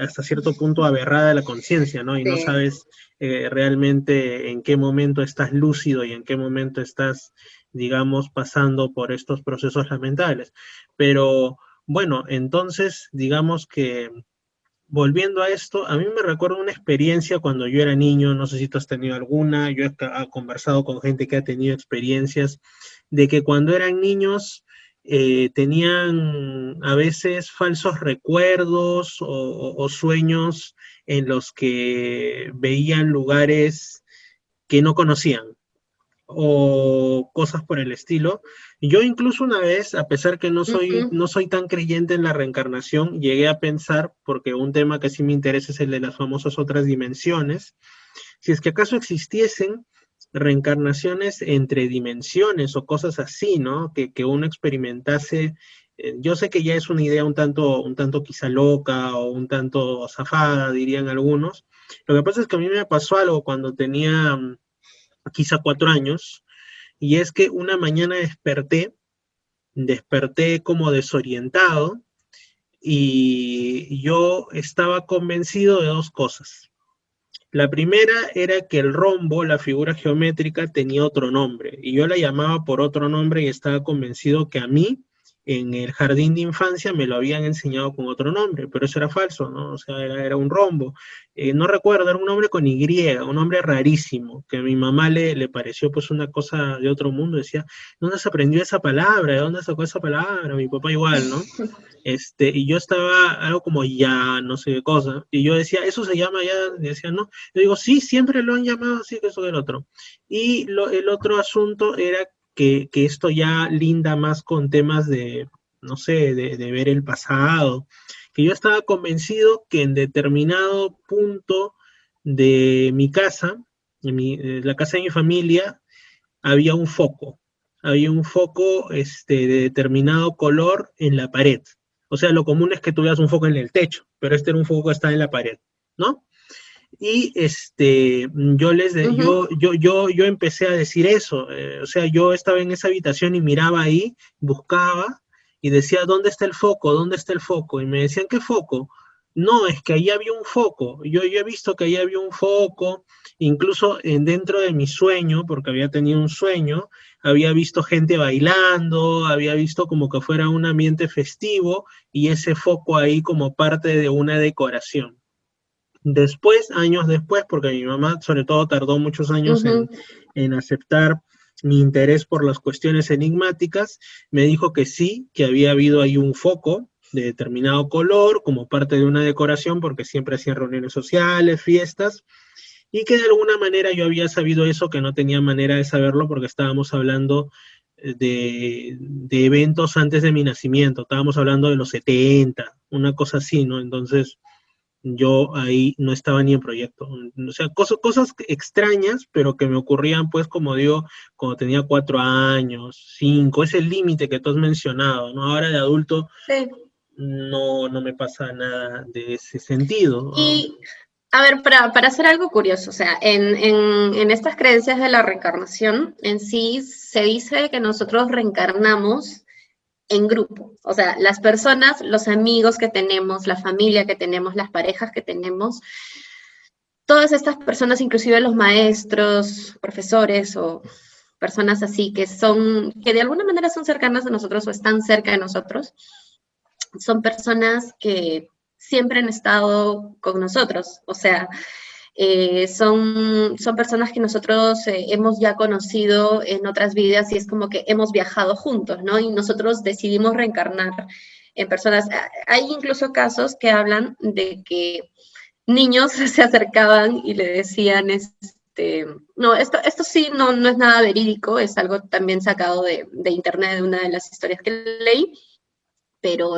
hasta cierto punto aberrada la conciencia, ¿no? Y no Sí. sabes realmente en qué momento estás lúcido y en qué momento estás, digamos, pasando por estos procesos lamentables. Pero bueno, entonces, digamos que volviendo a esto, a mí me recuerda una experiencia cuando yo era niño, no sé si tú has tenido alguna, yo he conversado con gente que ha tenido experiencias de que cuando eran niños tenían a veces falsos recuerdos o sueños en los que veían lugares que no conocían o cosas por el estilo. Yo incluso una vez, a pesar que no soy tan creyente en la reencarnación, llegué a pensar, porque un tema que sí me interesa es el de las famosas otras dimensiones, si es que acaso existiesen reencarnaciones entre dimensiones o cosas así, ¿no? Que uno experimentase. Yo sé que ya es una idea un tanto quizá loca o un tanto zafada, dirían algunos. Lo que pasa es que a mí me pasó algo cuando tenía quizá 4 años, y es que una mañana desperté como desorientado y yo estaba convencido de dos cosas. La primera era que el rombo, la figura geométrica, tenía otro nombre y yo la llamaba por otro nombre y estaba convencido que a mí en el jardín de infancia me lo habían enseñado con otro nombre, pero eso era falso, ¿no? O sea, era un rombo. No recuerdo, era un nombre con Y, un nombre rarísimo, que a mi mamá le pareció pues una cosa de otro mundo. Decía, ¿dónde se aprendió esa palabra? ¿De dónde sacó esa palabra? Mi papá igual, ¿no? Y yo estaba algo como ya, no sé qué cosa, y yo decía, ¿eso se llama ya? Y decía, no. Yo digo, sí, siempre lo han llamado así, que eso del otro. Y el otro asunto era que esto ya linda más con temas de, no sé, de ver el pasado, que yo estaba convencido que en determinado punto de mi casa, de la casa de mi familia, había había un foco de determinado color en la pared. O sea, lo común es que tuvieras un foco en el techo, pero este era un foco que está en la pared, ¿no? Y Ujú. yo empecé a decir eso, o sea, yo estaba en esa habitación y miraba ahí, buscaba y decía, ¿dónde está el foco? ¿Dónde está el foco? Y me decían, ¿qué foco? No, es que ahí había un foco. Yo he visto que ahí había un foco, incluso dentro de mi sueño, porque había tenido un sueño, había visto gente bailando, había visto como que fuera un ambiente festivo y ese foco ahí como parte de una decoración. Después, años después, porque mi mamá sobre todo tardó muchos años Ujú. en aceptar mi interés por las cuestiones enigmáticas, me dijo que sí, que había habido ahí un foco de determinado color como parte de una decoración, porque siempre hacían reuniones sociales, fiestas, y que de alguna manera yo había sabido eso, que no tenía manera de saberlo porque estábamos hablando de eventos antes de mi nacimiento, estábamos hablando de los 70, una cosa así, ¿no? Entonces yo ahí no estaba ni en proyecto. O sea, cosas extrañas, pero que me ocurrían, pues, como digo, cuando tenía 4 años, 5, es el límite que tú has mencionado, ¿no? Ahora de adulto Sí. no me pasa nada de ese sentido. Y, a ver, para hacer algo curioso, o sea, en estas creencias de la reencarnación, en sí se dice que nosotros reencarnamos en grupo. O sea, las personas, los amigos que tenemos, la familia que tenemos, las parejas que tenemos, todas estas personas, inclusive los maestros, profesores o personas así que son, que de alguna manera son cercanas a nosotros o están cerca de nosotros, son personas que siempre han estado con nosotros. O sea, son personas que nosotros hemos ya conocido en otras vidas y es como que hemos viajado juntos, ¿no? Y nosotros decidimos reencarnar en personas. Hay incluso casos que hablan de que niños se acercaban y le decían, no, esto sí no es nada verídico, es algo también sacado de internet, de una de las historias que leí, pero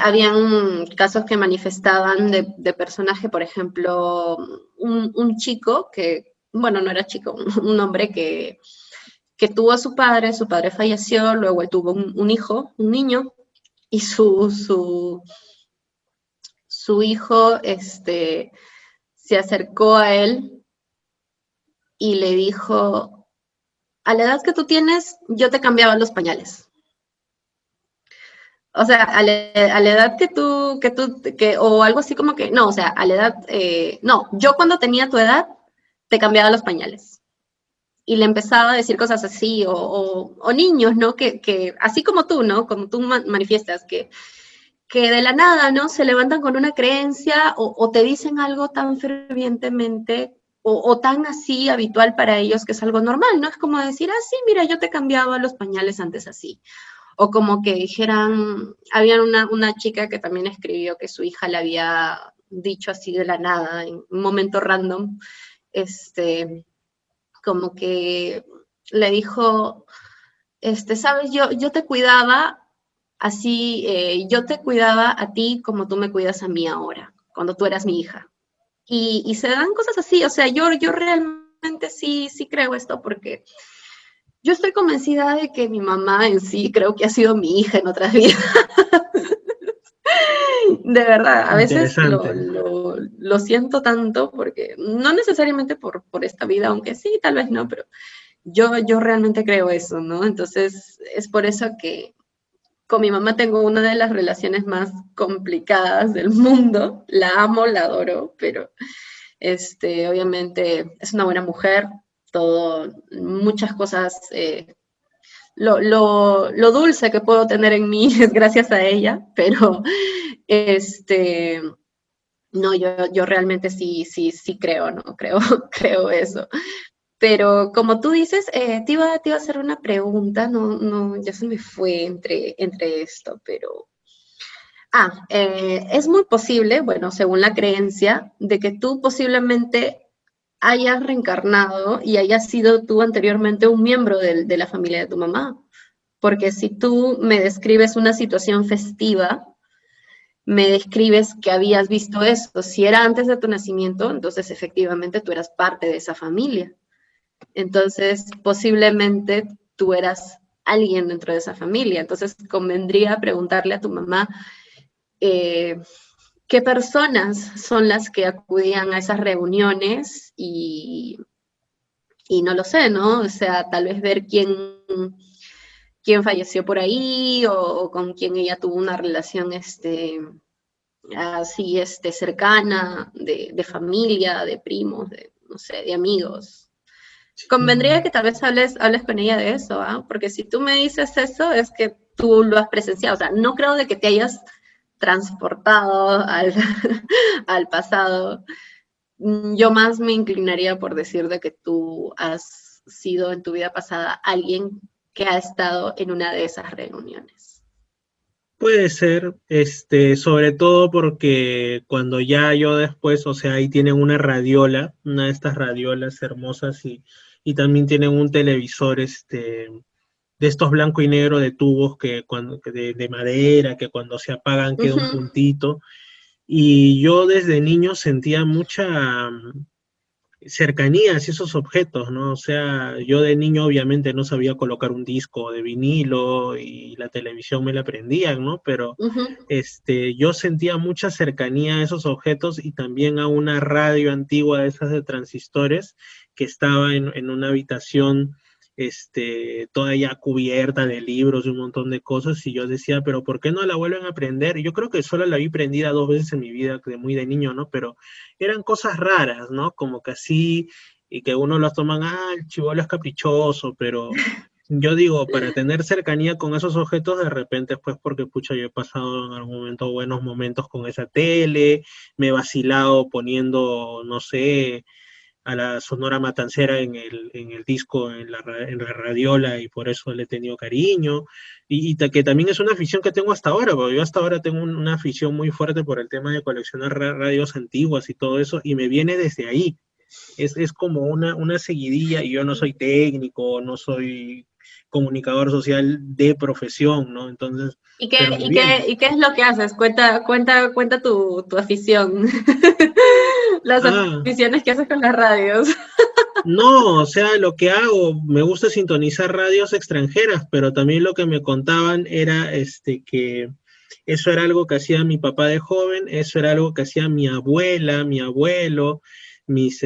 habían casos que manifestaban de personas que, por ejemplo, un chico que, bueno, no era chico, un hombre que tuvo a su padre falleció, luego él tuvo un hijo, un niño, y su hijo se acercó a él y le dijo, a la edad que tú tienes, yo te cambiaba los pañales. O sea, a la edad o algo así como que, no, o sea, a la edad, no, yo cuando tenía tu edad, te cambiaba los pañales. Y le empezaba a decir cosas así, o niños, ¿no? Que, así como tú, ¿no? Como tú manifiestas, que de la nada, ¿no? Se levantan con una creencia o te dicen algo tan fervientemente o tan así habitual para ellos que es algo normal, ¿no? Es como decir, ah, sí, mira, yo te cambiaba los pañales antes así. O como que dijeran, había una chica que también escribió que su hija le había dicho así de la nada, en un momento random, como que le dijo, sabes, yo te cuidaba así, yo te cuidaba a ti como tú me cuidas a mí ahora, cuando tú eras mi hija. Y se dan cosas así, o sea, yo realmente sí creo esto porque yo estoy convencida de que mi mamá en sí creo que ha sido mi hija en otras vidas. De verdad, a veces Interesante. lo siento tanto porque no necesariamente por esta vida, aunque sí, tal vez no, pero yo realmente creo eso, ¿no? Entonces, es por eso que con mi mamá tengo una de las relaciones más complicadas del mundo. La amo, la adoro, pero obviamente es una buena mujer, muchas cosas lo dulce que puedo tener en mí es gracias a ella, pero este, no, yo realmente sí creo, ¿no? Creo eso. Pero como tú dices, te iba a hacer una pregunta, no, ya se me fue entre esto, pero... es muy posible, bueno, según la creencia, de que tú posiblemente hayas reencarnado y hayas sido tú anteriormente un miembro de la familia de tu mamá. Porque si tú me describes una situación festiva, me describes que habías visto esto. Si era antes de tu nacimiento, entonces efectivamente tú eras parte de esa familia. Entonces, posiblemente tú eras alguien dentro de esa familia. Entonces, convendría preguntarle a tu mamá eh, qué personas son las que acudían a esas reuniones y no lo sé, ¿no? O sea, tal vez ver quién falleció por ahí o con quién ella tuvo una relación así cercana, de familia, de primos, no sé, de amigos. Convendría que tal vez hables con ella de eso, ¿ah? Porque si tú me dices eso, es que tú lo has presenciado. O sea, no creo de que te hayas transportado al pasado. Yo más me inclinaría por decir de que tú has sido en tu vida pasada alguien que ha estado en una de esas reuniones. Puede ser, sobre todo porque cuando ya yo después, o sea, ahí tienen una radiola, una de estas radiolas hermosas y también tienen un televisor, de estos blanco y negro de tubos que de madera, que cuando se apagan queda un Ujú. puntito. Y yo desde niño sentía mucha cercanía hacia esos objetos, ¿no? O sea, yo de niño obviamente no sabía colocar un disco de vinilo y la televisión me la prendían, ¿no? Pero Ujú. yo sentía mucha cercanía a esos objetos y también a una radio antigua de esas de transistores que estaba en una habitación toda ya cubierta de libros y un montón de cosas, y yo decía, pero ¿por qué no la vuelven a prender? Y yo creo que solo la vi prendida 2 veces en mi vida, de muy de niño, ¿no? Pero eran cosas raras, ¿no? Como que así, y que uno los toman, el chibolo es caprichoso, pero yo digo, para tener cercanía con esos objetos, de repente, pues porque pucha, yo he pasado en algún momento buenos momentos con esa tele, me he vacilado poniendo, no sé, a la Sonora Matancera en el disco, en la radiola, y por eso le he tenido cariño, que también es una afición que tengo hasta ahora, porque yo hasta ahora tengo una afición muy fuerte por el tema de coleccionar radios antiguas y todo eso, y me viene desde ahí. Es como una seguidilla, y yo no soy técnico, no soy comunicador social de profesión, ¿no? Entonces, ¿Y qué, pero me y viene. qué, y qué es lo que haces? Cuenta tu afición. Las Ah, aficiones que haces con las radios. no, o sea, lo que hago, me gusta sintonizar radios extranjeras, pero también lo que me contaban era que eso era algo que hacía mi papá de joven, eso era algo que hacía mi abuela, mi abuelo, mis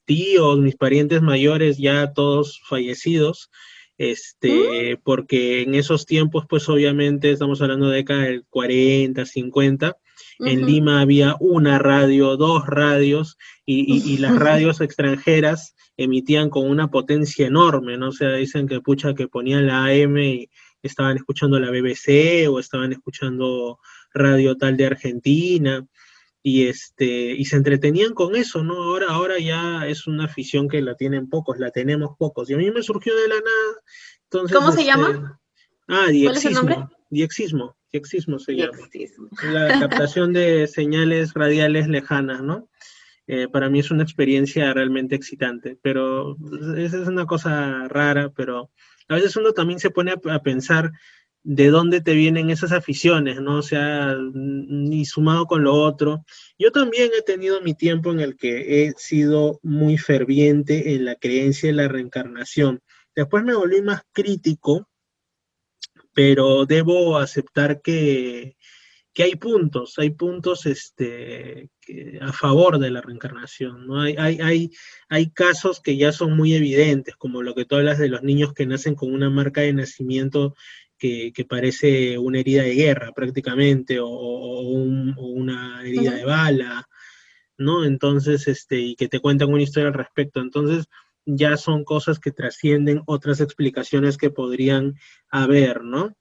tíos, mis parientes mayores, ya todos fallecidos, ¿Mm? porque en esos tiempos, pues obviamente estamos hablando de década del 40, 50, en Ujú. Lima había una radio, dos radios, y las radios extranjeras emitían con una potencia enorme, ¿no? O sea, dicen que pucha, que ponían la AM y estaban escuchando la BBC o estaban escuchando radio tal de Argentina, y se entretenían con eso, ¿no? Ahora ya es una afición que la tienen pocos, la tenemos pocos, y a mí me surgió de la nada, entonces, ¿Cómo se llama? ¿Cuál es el nombre? diexismo se llama, Diexismo. la captación de señales radiales lejanas, ¿no? Para mí es una experiencia realmente excitante, pero esa es una cosa rara, pero a veces uno también se pone a pensar de dónde te vienen esas aficiones, ¿no? O sea, ni sumado con lo otro. Yo también he tenido mi tiempo en el que he sido muy ferviente en la creencia en la reencarnación. Después me volví más crítico, pero debo aceptar que hay puntos a favor de la reencarnación, ¿no? Hay casos que ya son muy evidentes, como lo que tú hablas de los niños que nacen con una marca de nacimiento que parece una herida de guerra prácticamente, o una herida de Ujú. bala, ¿no? Entonces, y que te cuentan una historia al respecto. Entonces, ya son cosas que trascienden otras explicaciones que podrían haber, ¿no?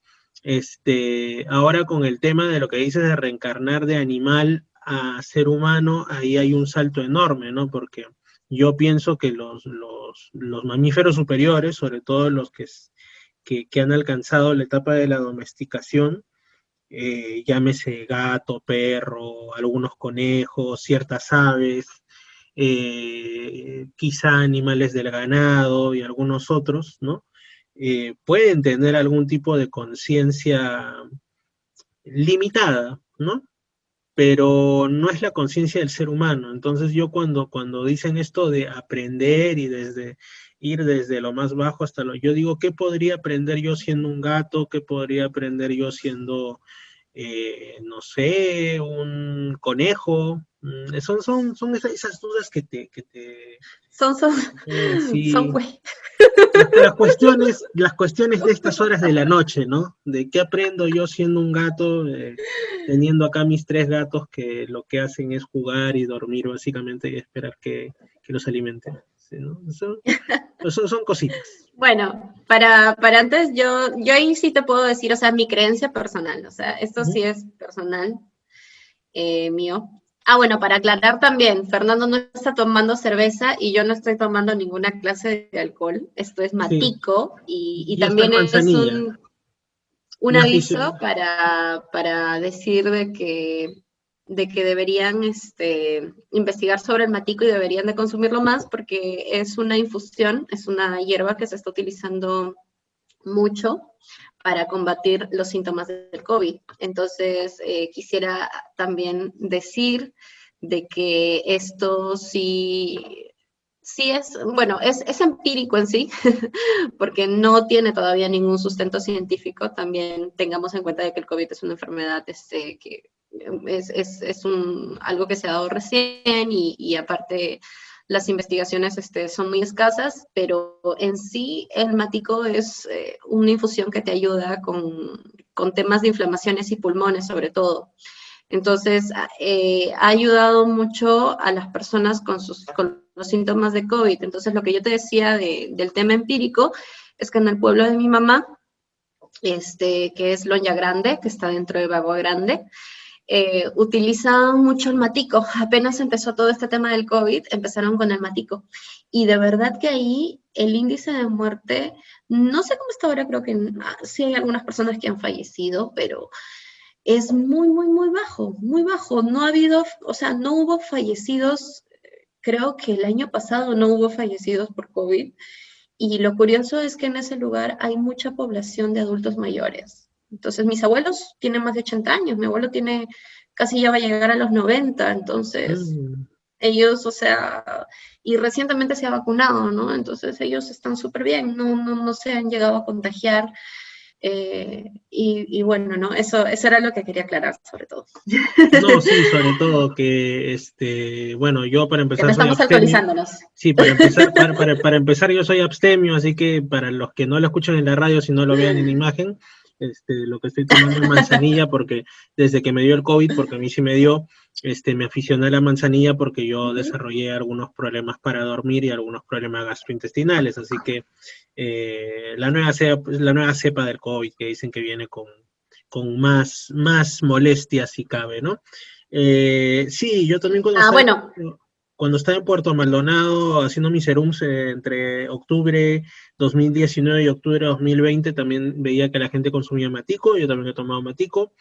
Ahora con el tema de lo que dices de reencarnar de animal a ser humano, ahí hay un salto enorme, ¿no? Porque yo pienso que los mamíferos superiores, sobre todo los que han alcanzado la etapa de la domesticación, llámese gato, perro, algunos conejos, ciertas aves, quizá animales del ganado y algunos otros, ¿no? Pueden tener algún tipo de conciencia limitada, ¿no? Pero no es la conciencia del ser humano. Entonces yo cuando dicen esto de aprender y ir desde lo más bajo hasta yo digo, ¿qué podría aprender yo siendo un gato? ¿Qué podría aprender yo siendo, no sé, un conejo? Son esas dudas Son, son, son, sí, güey. las cuestiones de estas horas de la noche, ¿no? De qué aprendo yo siendo un gato, teniendo acá mis 3 gatos que lo que hacen es jugar y dormir básicamente y esperar que los alimenten. ¿Sí, no? Son cositas. Bueno, para antes, yo ahí sí te puedo decir, o sea, mi creencia personal, o sea, esto Ujú. sí es personal mío. Ah, bueno, para aclarar también, Fernando no está tomando cerveza y yo no estoy tomando ninguna clase de alcohol. Esto es Sí, matico y y esto es también es manzanilla. un La aviso afición. para decir de que deberían investigar sobre el matico y deberían de consumirlo más porque es una infusión, es una hierba que se está utilizando mucho para combatir los síntomas del COVID. Entonces, quisiera también decir de que esto sí es, bueno, es empírico en sí, porque no tiene todavía ningún sustento científico. También tengamos en cuenta de que el COVID es una enfermedad que algo que se ha dado recién y aparte las investigaciones son muy escasas, pero en sí el matico es una infusión que te ayuda con temas de inflamaciones y pulmones sobre todo. Entonces, ha ayudado mucho a las personas con los síntomas de COVID. Entonces, lo que yo te decía del tema empírico es que en el pueblo de mi mamá, que es Loña Grande, que está dentro de Bagua Grande, utilizaban mucho el matico. Apenas empezó todo este tema del COVID, empezaron con el matico. Y de verdad que ahí el índice de muerte, no sé cómo está ahora, creo que sí hay algunas personas que han fallecido, pero es muy, muy, muy bajo, muy bajo. No ha habido, o sea, no hubo fallecidos, creo que el año pasado no hubo fallecidos por COVID. Y lo curioso es que en ese lugar hay mucha población de adultos mayores. Entonces, mis abuelos tienen más de 80 años, mi abuelo tiene, casi ya va a llegar a los 90, entonces Mm. ellos, o sea, y recientemente se ha vacunado, ¿no? Entonces ellos están súper bien, no se han llegado a contagiar. Y bueno, ¿no? Eso era lo que quería aclarar, sobre todo. No, sí, sobre todo que, bueno, yo para Que no empezar soy estamos abstemio. actualizándonos. Sí, para empezar yo soy abstemio, así que para los que no lo escuchan en la radio, si no lo vean en imagen, lo que estoy tomando es manzanilla porque desde que me dio el COVID, porque a mí sí me dio, me aficioné a la manzanilla porque yo desarrollé algunos problemas para dormir y algunos problemas gastrointestinales, así que la nueva cepa del COVID que dicen que viene con más molestias si cabe, ¿no? Sí, yo también Ah, bueno, cuando estaba en Puerto Maldonado haciendo mis serums entre octubre 2019 y octubre 2020, también veía que la gente consumía matico, yo también he tomado matico.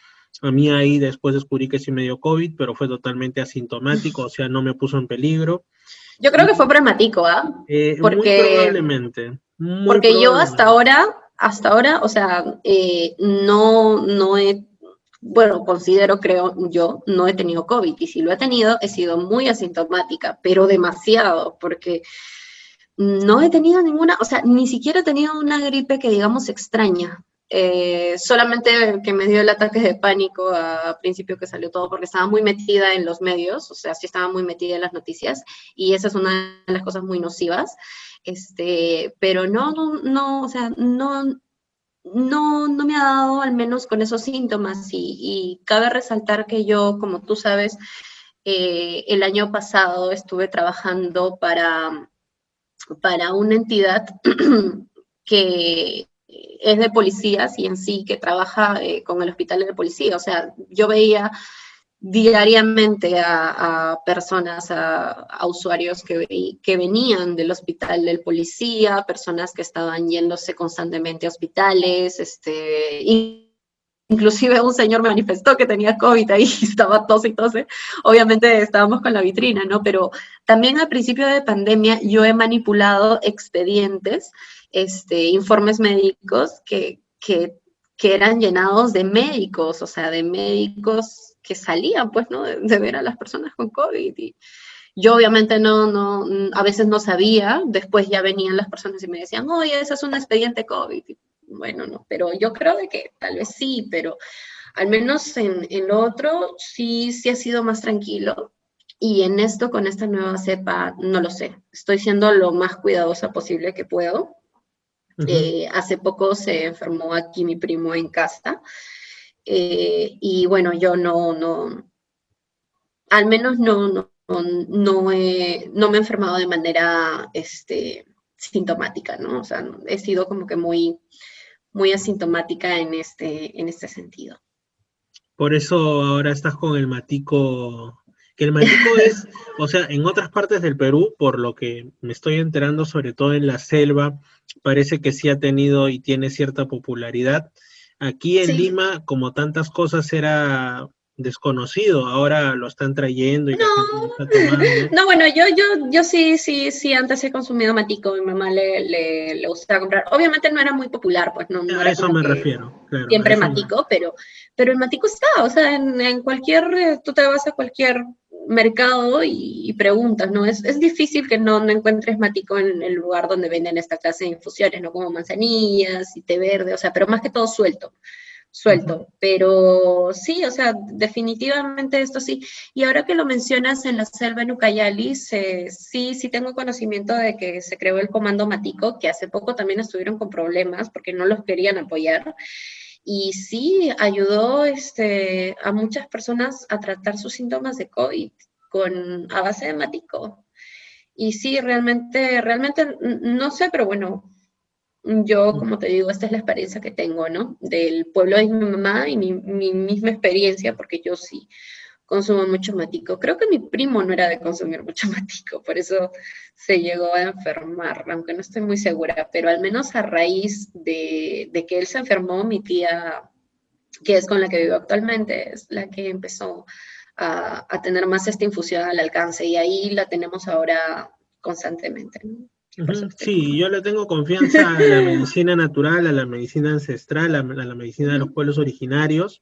A mí ahí después descubrí que sí me dio COVID, pero fue totalmente asintomático, o sea, no me puso en peligro. yo creo que fue Y pragmático, ¿ah? muy Porque probablemente, muy Porque yo probablemente. hasta ahora, o sea, no he, bueno, considero, creo yo, no he tenido COVID. Y si lo he tenido, he sido muy asintomática, pero demasiado, porque no he tenido ninguna, o sea, ni siquiera he tenido una gripe que digamos extraña. Solamente que me dio el ataque de pánico a principio que salió todo porque estaba muy metida en los medios, o sea, sí estaba muy metida en las noticias y esa es una de las cosas muy nocivas. Pero o sea, no me ha dado al menos con esos síntomas y cabe resaltar que yo, como tú sabes, el año pasado estuve trabajando para una entidad que es de policías y en sí que trabaja con el hospital de policía. O sea, yo veía diariamente a personas, a usuarios que venían del hospital del policía, personas que estaban yéndose constantemente a hospitales, inclusive un señor me manifestó que tenía COVID ahí, estaba tose y tose. Obviamente estábamos con la vitrina, ¿no? Pero también al principio de pandemia yo he manipulado expedientes, informes médicos que eran llenados de médicos, o sea, de médicos que salían, pues, ¿no? De ver a las personas con COVID. Y yo obviamente a veces no sabía, después ya venían las personas y me decían, oye, ese es un expediente COVID. Y bueno, no, pero yo creo de que tal vez sí, pero al menos en lo otro sí ha sido más tranquilo. Y en esto, con esta nueva cepa, no lo sé. Estoy siendo lo más cuidadosa posible que puedo. Hace poco se enfermó aquí mi primo en casa. Y bueno, yo al menos no me he enfermado de manera sintomática, ¿no? O sea, he sido como que muy, muy asintomática en este sentido. Por eso ahora estás con el matico, que el matico es, o sea, en otras partes del Perú, por lo que me estoy enterando, sobre todo en la selva, parece que sí ha tenido y tiene cierta popularidad. Aquí en Sí. Lima, como tantas cosas, era desconocido, ahora lo están trayendo y la gente lo está tomando. No, bueno, yo sí, antes he consumido matico, mi mamá le gustaba comprar. Obviamente no era muy popular, pues no A era eso como me que refiero, claro, a siempre eso matico, pero el matico está, o sea, en cualquier, tú te vas a cualquier mercado y preguntas, ¿no? Es difícil que no encuentres matico en el lugar donde venden esta clase de infusiones, ¿no? Como manzanillas y té verde, o sea, pero más que todo suelto, pero sí, o sea, definitivamente esto sí. Y ahora que lo mencionas en la selva en Ucayali, sí tengo conocimiento de que se creó el Comando Matico, que hace poco también estuvieron con problemas porque no los querían apoyar. Y sí, ayudó a muchas personas a tratar sus síntomas de COVID a base de Matico. Y sí, realmente no sé, pero bueno, yo, como te digo, esta es la experiencia que tengo, ¿no? Del pueblo de mi mamá y mi misma experiencia, porque yo sí consumo mucho matico. Creo que mi primo no era de consumir mucho matico, por eso se llegó a enfermar, aunque no estoy muy segura, pero al menos a raíz de que él se enfermó, mi tía, que es con la que vivo actualmente, es la que empezó a tener más esta infusión al alcance y ahí la tenemos ahora constantemente, ¿no? Por eso estoy Sí, como... yo le tengo confianza a la medicina natural, a la medicina ancestral, a la medicina de los pueblos originarios.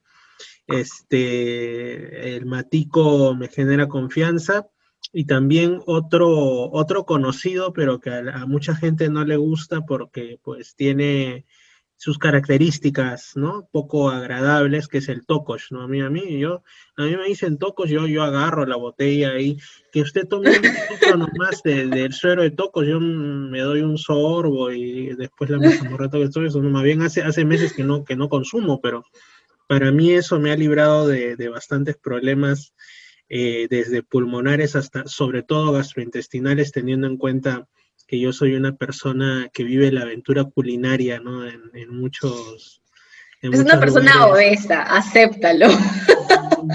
El matico me genera confianza y también otro conocido, pero que a mucha gente no le gusta porque pues tiene sus características, ¿no? Poco agradables, que es el tocosh, ¿no? A mí me dicen tocosh, yo agarro la botella y que usted tome un poquito nomás del suero de tocosh, yo me doy un sorbo y después la mazamorra que estoy, eso más bien hace meses que no consumo, pero para mí eso me ha librado de bastantes problemas, desde pulmonares hasta, sobre todo, gastrointestinales, teniendo en cuenta que yo soy una persona que vive la aventura culinaria, ¿no? En Es una muchos persona lugares. obesa, acéptalo.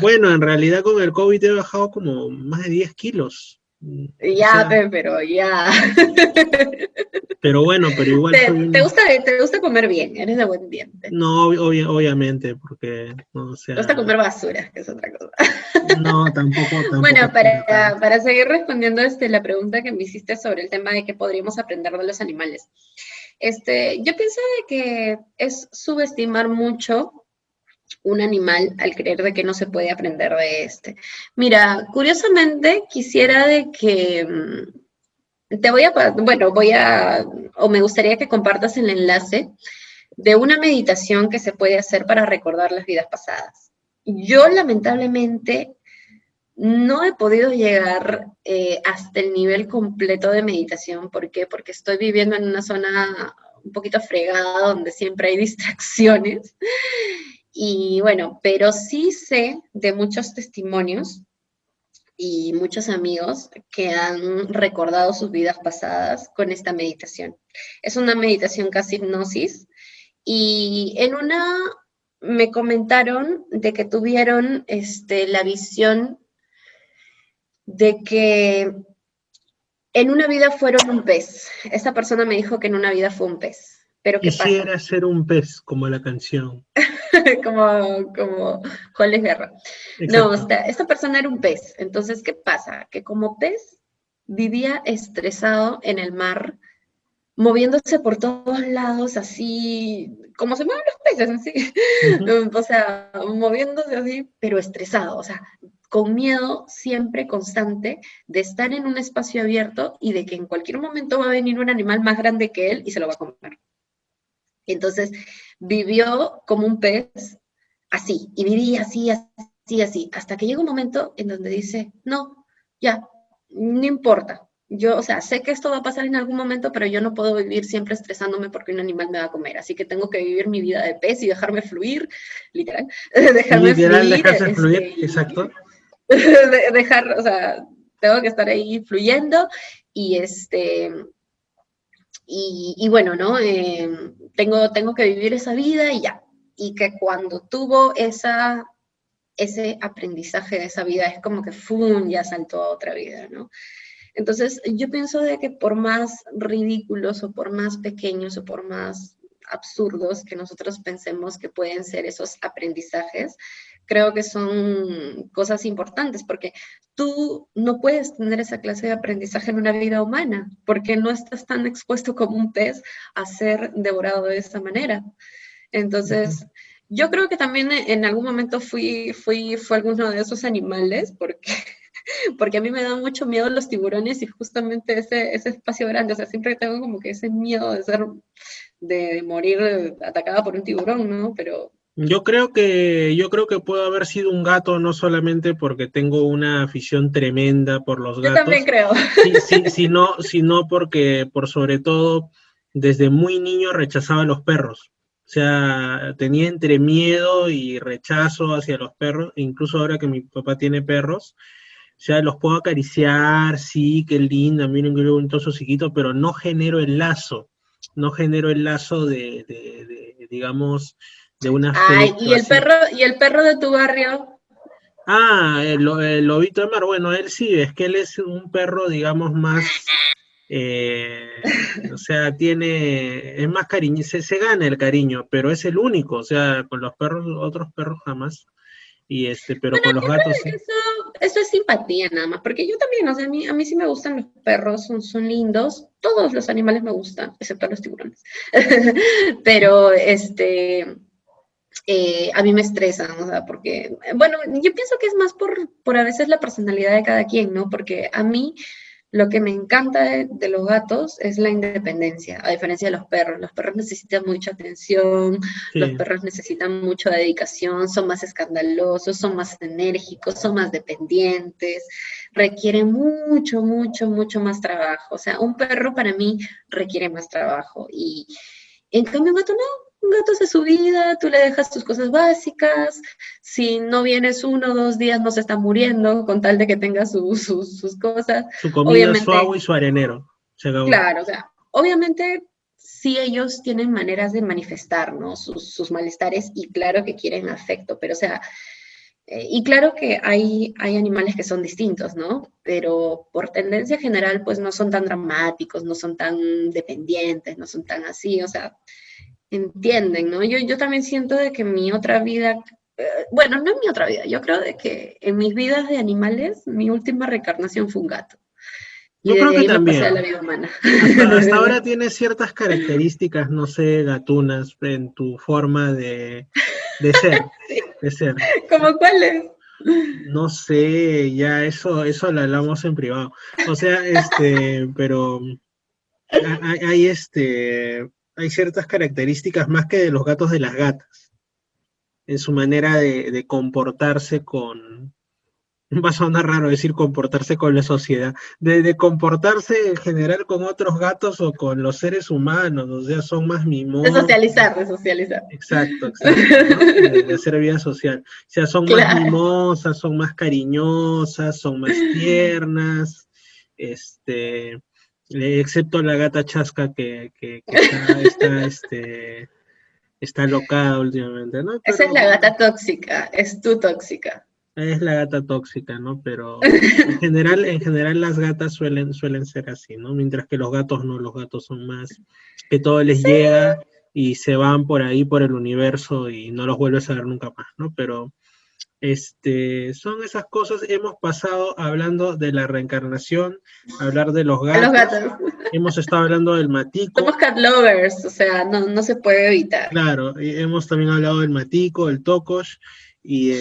Bueno, en realidad con el COVID he bajado como más de 10 kilos. O Ya, sea, pero ya. pero bueno, pero igual soy Te gusta comer bien, eres de buen diente. no, obviamente, porque, no, o Te gusta sea, comer basura, que es otra cosa. no, tampoco Bueno, para tanto. para seguir respondiendo la pregunta que me hiciste sobre el tema de qué podríamos aprender de los animales. Yo pienso de que es subestimar mucho un animal al creer de que no se puede aprender de este. Mira, curiosamente quisiera de que o me gustaría que compartas el enlace de una meditación que se puede hacer para recordar las vidas pasadas. Yo lamentablemente no he podido llegar hasta el nivel completo de meditación. ¿Por qué? Porque estoy viviendo en una zona un poquito fregada donde siempre hay distracciones. Y bueno, pero sí sé de muchos testimonios y muchos amigos que han recordado sus vidas pasadas con esta meditación. Es una meditación casi hipnosis y en una me comentaron de que tuvieron la visión de que en una vida fueron un pez. Esta persona me dijo que en una vida fue un pez. Pero ¿qué pasa? Quisiera ser un pez, como la canción. como Juan Luis Guerra. No, Exacto. esta persona era un pez. Entonces, ¿qué pasa? Que como pez vivía estresado en el mar, moviéndose por todos lados, así, como se mueven los peces, así. Ujú. O sea, moviéndose así, pero estresado, o sea, con miedo siempre constante de estar en un espacio abierto y de que en cualquier momento va a venir un animal más grande que él y se lo va a comer. Entonces, vivió como un pez así, y vivía así, así, así, hasta que llega un momento en donde dice, no, ya, no importa. Yo, o sea, sé que esto va a pasar en algún momento, pero yo no puedo vivir siempre estresándome porque un animal me va a comer. Así que tengo que vivir mi vida de pez y dejarme fluir, literal, dejarme Literal, fluir, dejarse fluir, exacto. dejar, o sea, tengo que estar ahí fluyendo y y bueno, ¿no? Tengo que vivir esa vida y ya. Y que cuando tuvo ese aprendizaje de esa vida, es como que ¡fum! Ya saltó a otra vida, ¿no? Entonces, yo pienso de que por más ridículos o por más pequeños o por más absurdos que nosotros pensemos que pueden ser esos aprendizajes, creo que son cosas importantes porque tú no puedes tener esa clase de aprendizaje en una vida humana porque no estás tan expuesto como un pez a ser devorado de esa manera. Ujú. Entonces, yo creo que también en algún momento fue alguno de esos animales porque a mí me dan mucho miedo los tiburones y justamente ese espacio grande, o sea, siempre tengo como que ese miedo de morir atacada por un tiburón, ¿no? Pero Yo creo que puedo haber sido un gato no solamente porque tengo una afición tremenda por los yo también gatos, creo. sí, sí, sino porque, por sobre todo, desde muy niño rechazaba a los perros. O sea, tenía entre miedo y rechazo hacia los perros, e incluso ahora que mi papá tiene perros, o sea, los puedo acariciar, sí, qué linda, miren qué bonito su hociquito, pero no genero el lazo digamos, de un Ay, afecto así. y el perro de tu barrio, El lobito de mar, bueno, él sí, es que él es un perro, digamos, más, o sea, es más cariño, se gana el cariño, pero es el único, o sea, con los perros, otros perros jamás, pero bueno, con los yo creo gatos que sí. eso es simpatía nada más, porque yo también, o sea, a mí sí me gustan los perros, son lindos, todos los animales me gustan, excepto los tiburones. Pero, a mí me estresan, o sea, porque, bueno, yo pienso que es más por a veces la personalidad de cada quien, ¿no? Porque a mí lo que me encanta de los gatos es la independencia, a diferencia de los perros. Los perros necesitan mucha atención, los Sí. perros necesitan mucha dedicación, son más escandalosos, son más enérgicos, son más dependientes, requieren mucho, mucho, mucho más trabajo. O sea, un perro para mí requiere más trabajo y en cambio un gato no. Un gato hace su vida, tú le dejas tus cosas básicas, si no vienes 1 o 2 días no se está muriendo con tal de que tenga sus cosas. Su comida, su Obviamente, agua y su arenero. Se acabó. claro, o sea, obviamente sí ellos tienen maneras de manifestar, ¿no? Sus malestares y claro que quieren afecto, pero o sea, y claro que hay animales que son distintos, ¿no? Pero por tendencia general, pues no son tan dramáticos, no son tan dependientes, no son tan así, o sea, entienden, ¿no? Yo también siento de que mi otra vida, bueno, no en mi otra vida, yo creo de que en mis vidas de animales, mi última reencarnación fue un gato. Y Yo creo desde que ahí me pasé a la también. vida humana. Hasta ahora tienes ciertas características, no sé, gatunas en tu forma de ser, de ser. ¿Cómo cuáles? No sé, ya eso lo hablamos en privado. O sea, pero hay ciertas características más que de los gatos de las gatas, en su manera de comportarse Va a sonar raro decir comportarse con la sociedad, de comportarse en general con otros gatos o con los seres humanos, o sea, son más De mimosos. socializar, de socializar. Exacto, exacto, ¿no? De hacer vida social. O sea, son más Claro. mimosas, son más cariñosas, son más tiernas, excepto la gata Chasca que está locada últimamente, ¿no? Esa es Pero la gata tóxica, es tu tóxica. es la gata tóxica, ¿no? Pero en general las gatas suelen ser así, ¿no? Mientras que los gatos no, los gatos son más que todo les Sí, llega y se van por ahí por el universo y no los vuelves a ver nunca más, ¿no? Pero son esas cosas. Hemos pasado hablando de la reencarnación, hablar de los a los gatos, gatos. hemos estado hablando del Somos matico, cat lovers, o sea, no se puede evitar. claro, y hemos también hablado del matico, el tocosh, y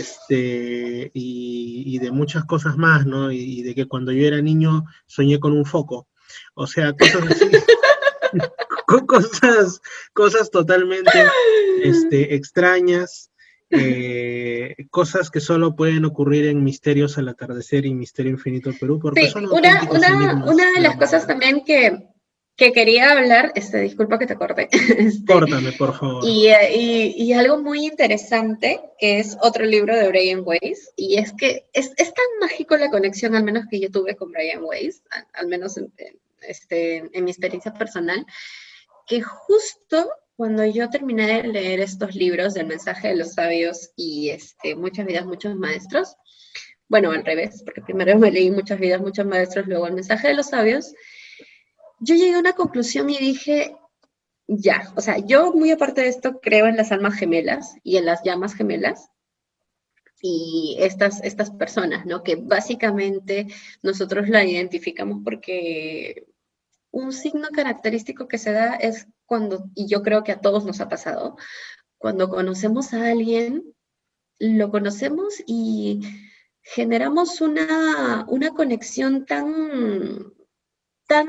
de muchas cosas más, ¿no? Y de que cuando yo era niño soñé con un foco. O sea, cosas así, cosas totalmente extrañas, cosas que solo pueden ocurrir en Misterios al Atardecer y Misterio Infinito Perú, porque Sí, son auténticos enigmas una de de la las cosas humanidad. también que quería hablar, disculpa que te corté, Córtame, por favor. y algo muy interesante, que es otro libro de Brian Weiss, y es que es tan mágico la conexión, al menos que yo tuve con Brian Weiss, al menos en mi experiencia personal, que justo cuando yo terminé de leer estos libros del mensaje de los sabios y muchas vidas, muchos maestros, bueno, al revés, porque primero me leí muchas vidas, muchos maestros, luego el mensaje de los sabios, yo llegué a una conclusión y dije, ya, o sea, yo muy aparte de esto creo en las almas gemelas y en las llamas gemelas y estas personas, ¿no? Que básicamente nosotros la identificamos porque un signo característico que se da es cuando, y yo creo que a todos nos ha pasado, cuando conocemos a alguien, lo conocemos y generamos una conexión tan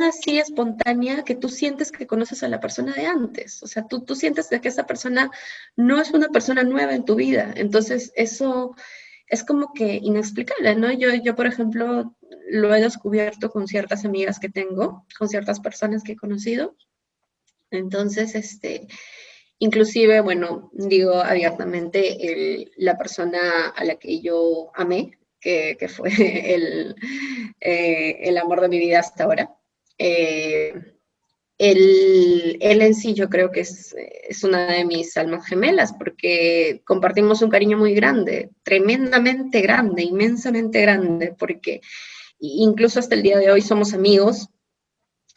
así espontánea que tú sientes que conoces a la persona de antes. O sea, tú sientes de que esa persona no es una persona nueva en tu vida. Entonces, eso es como que inexplicable, ¿no? Yo, por ejemplo, lo he descubierto con ciertas amigas que tengo, con ciertas personas que he conocido. Entonces, inclusive, bueno, digo abiertamente, la persona a la que yo amé, que fue el amor de mi vida hasta ahora, eh, él en sí yo creo que es una de mis almas gemelas, porque compartimos un cariño muy grande, tremendamente grande, inmensamente grande, porque incluso hasta el día de hoy somos amigos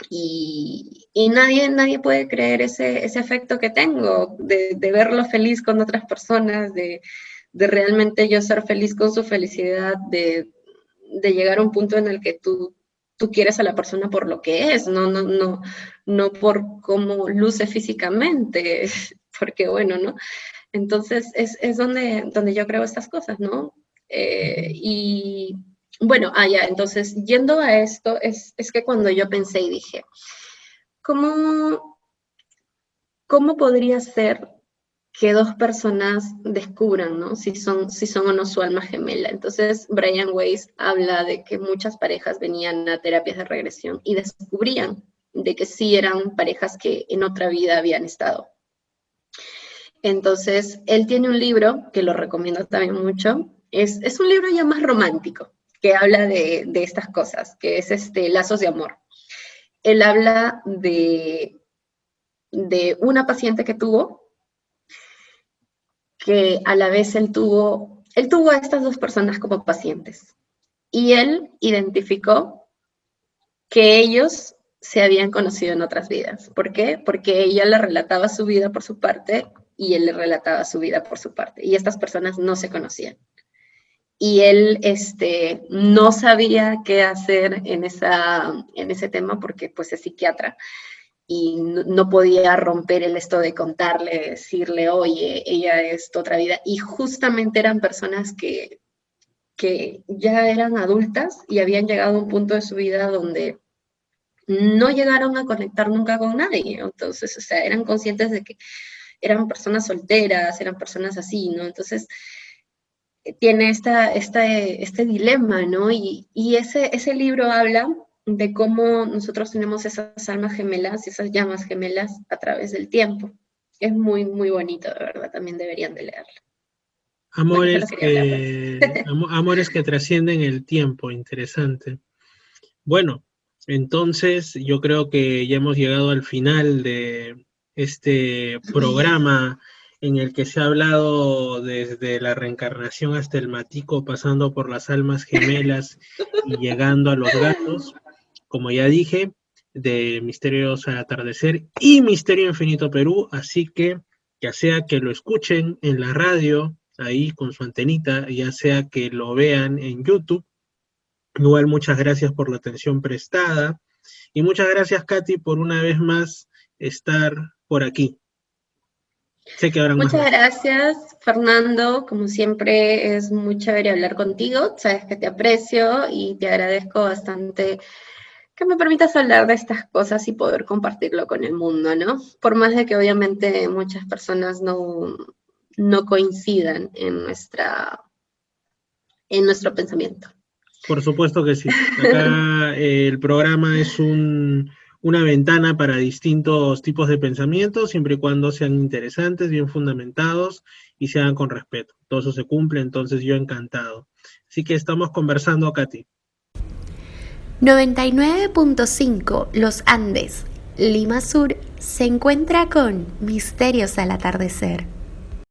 y nadie puede creer ese afecto que tengo de verlo feliz con otras personas, de realmente yo ser feliz con su felicidad, de llegar a un punto en el que tú quieres a la persona por lo que es, no por cómo luce físicamente, porque bueno, ¿no? Entonces es donde yo creo estas cosas, ¿no? Y bueno, ya, entonces yendo a esto, es que cuando yo pensé y dije, ¿cómo, cómo podría ser que dos personas descubran, ¿no? Si son o no su alma gemela? Entonces, Brian Weiss habla de que muchas parejas venían a terapias de regresión y descubrían de que sí eran parejas que en otra vida habían estado. Entonces, él tiene un libro que lo recomiendo también mucho. Es un libro ya más romántico, que habla de estas cosas, que es Lazos de Amor. Él habla de una paciente que tuvo, que a la vez él tuvo a estas dos personas como pacientes. Y él identificó que ellos se habían conocido en otras vidas. ¿Por qué? Porque ella le relataba su vida por su parte y él le relataba su vida por su parte. Y estas personas no se conocían. Y él no sabía qué hacer en ese tema porque pues es psiquiatra y no podía romper el esto de contarle, decirle, oye, ella es otra vida. Y justamente eran personas que ya eran adultas y habían llegado a un punto de su vida donde no llegaron a conectar nunca con nadie. Entonces, o sea, eran conscientes de que eran personas solteras, eran personas así, ¿no? Entonces, tiene este dilema, ¿no? Y ese libro habla de cómo nosotros tenemos esas almas gemelas, esas llamas gemelas a través del tiempo. Es muy, muy bonito, de verdad, también deberían de leerlo. Bueno, Amores amores que trascienden el tiempo, interesante. Bueno, entonces yo creo que ya hemos llegado al final de este programa en el que se ha hablado desde la reencarnación hasta el matico, pasando por las almas gemelas y llegando a los gatos, como ya dije, de Misterios al Atardecer y Misterio Infinito Perú, así que ya sea que lo escuchen en la radio, ahí con su antenita, ya sea que lo vean en YouTube. Igual muchas gracias por la atención prestada y muchas gracias, Katy, por una vez más estar por aquí. Sé que habrán más. Muchas gracias, Fernando. Como siempre, es muy chévere hablar contigo. Sabes que te aprecio y te agradezco bastante que me permitas hablar de estas cosas y poder compartirlo con el mundo, ¿no? Por más de que obviamente muchas personas no coincidan en nuestro pensamiento. Por supuesto que sí. Acá el programa es una ventana para distintos tipos de pensamientos, siempre y cuando sean interesantes, bien fundamentados y se hagan con respeto. Todo eso se cumple, entonces yo encantado. Así que estamos conversando, Katy. 99.5 Los Andes, Lima Sur, se encuentra con Misterios al Atardecer.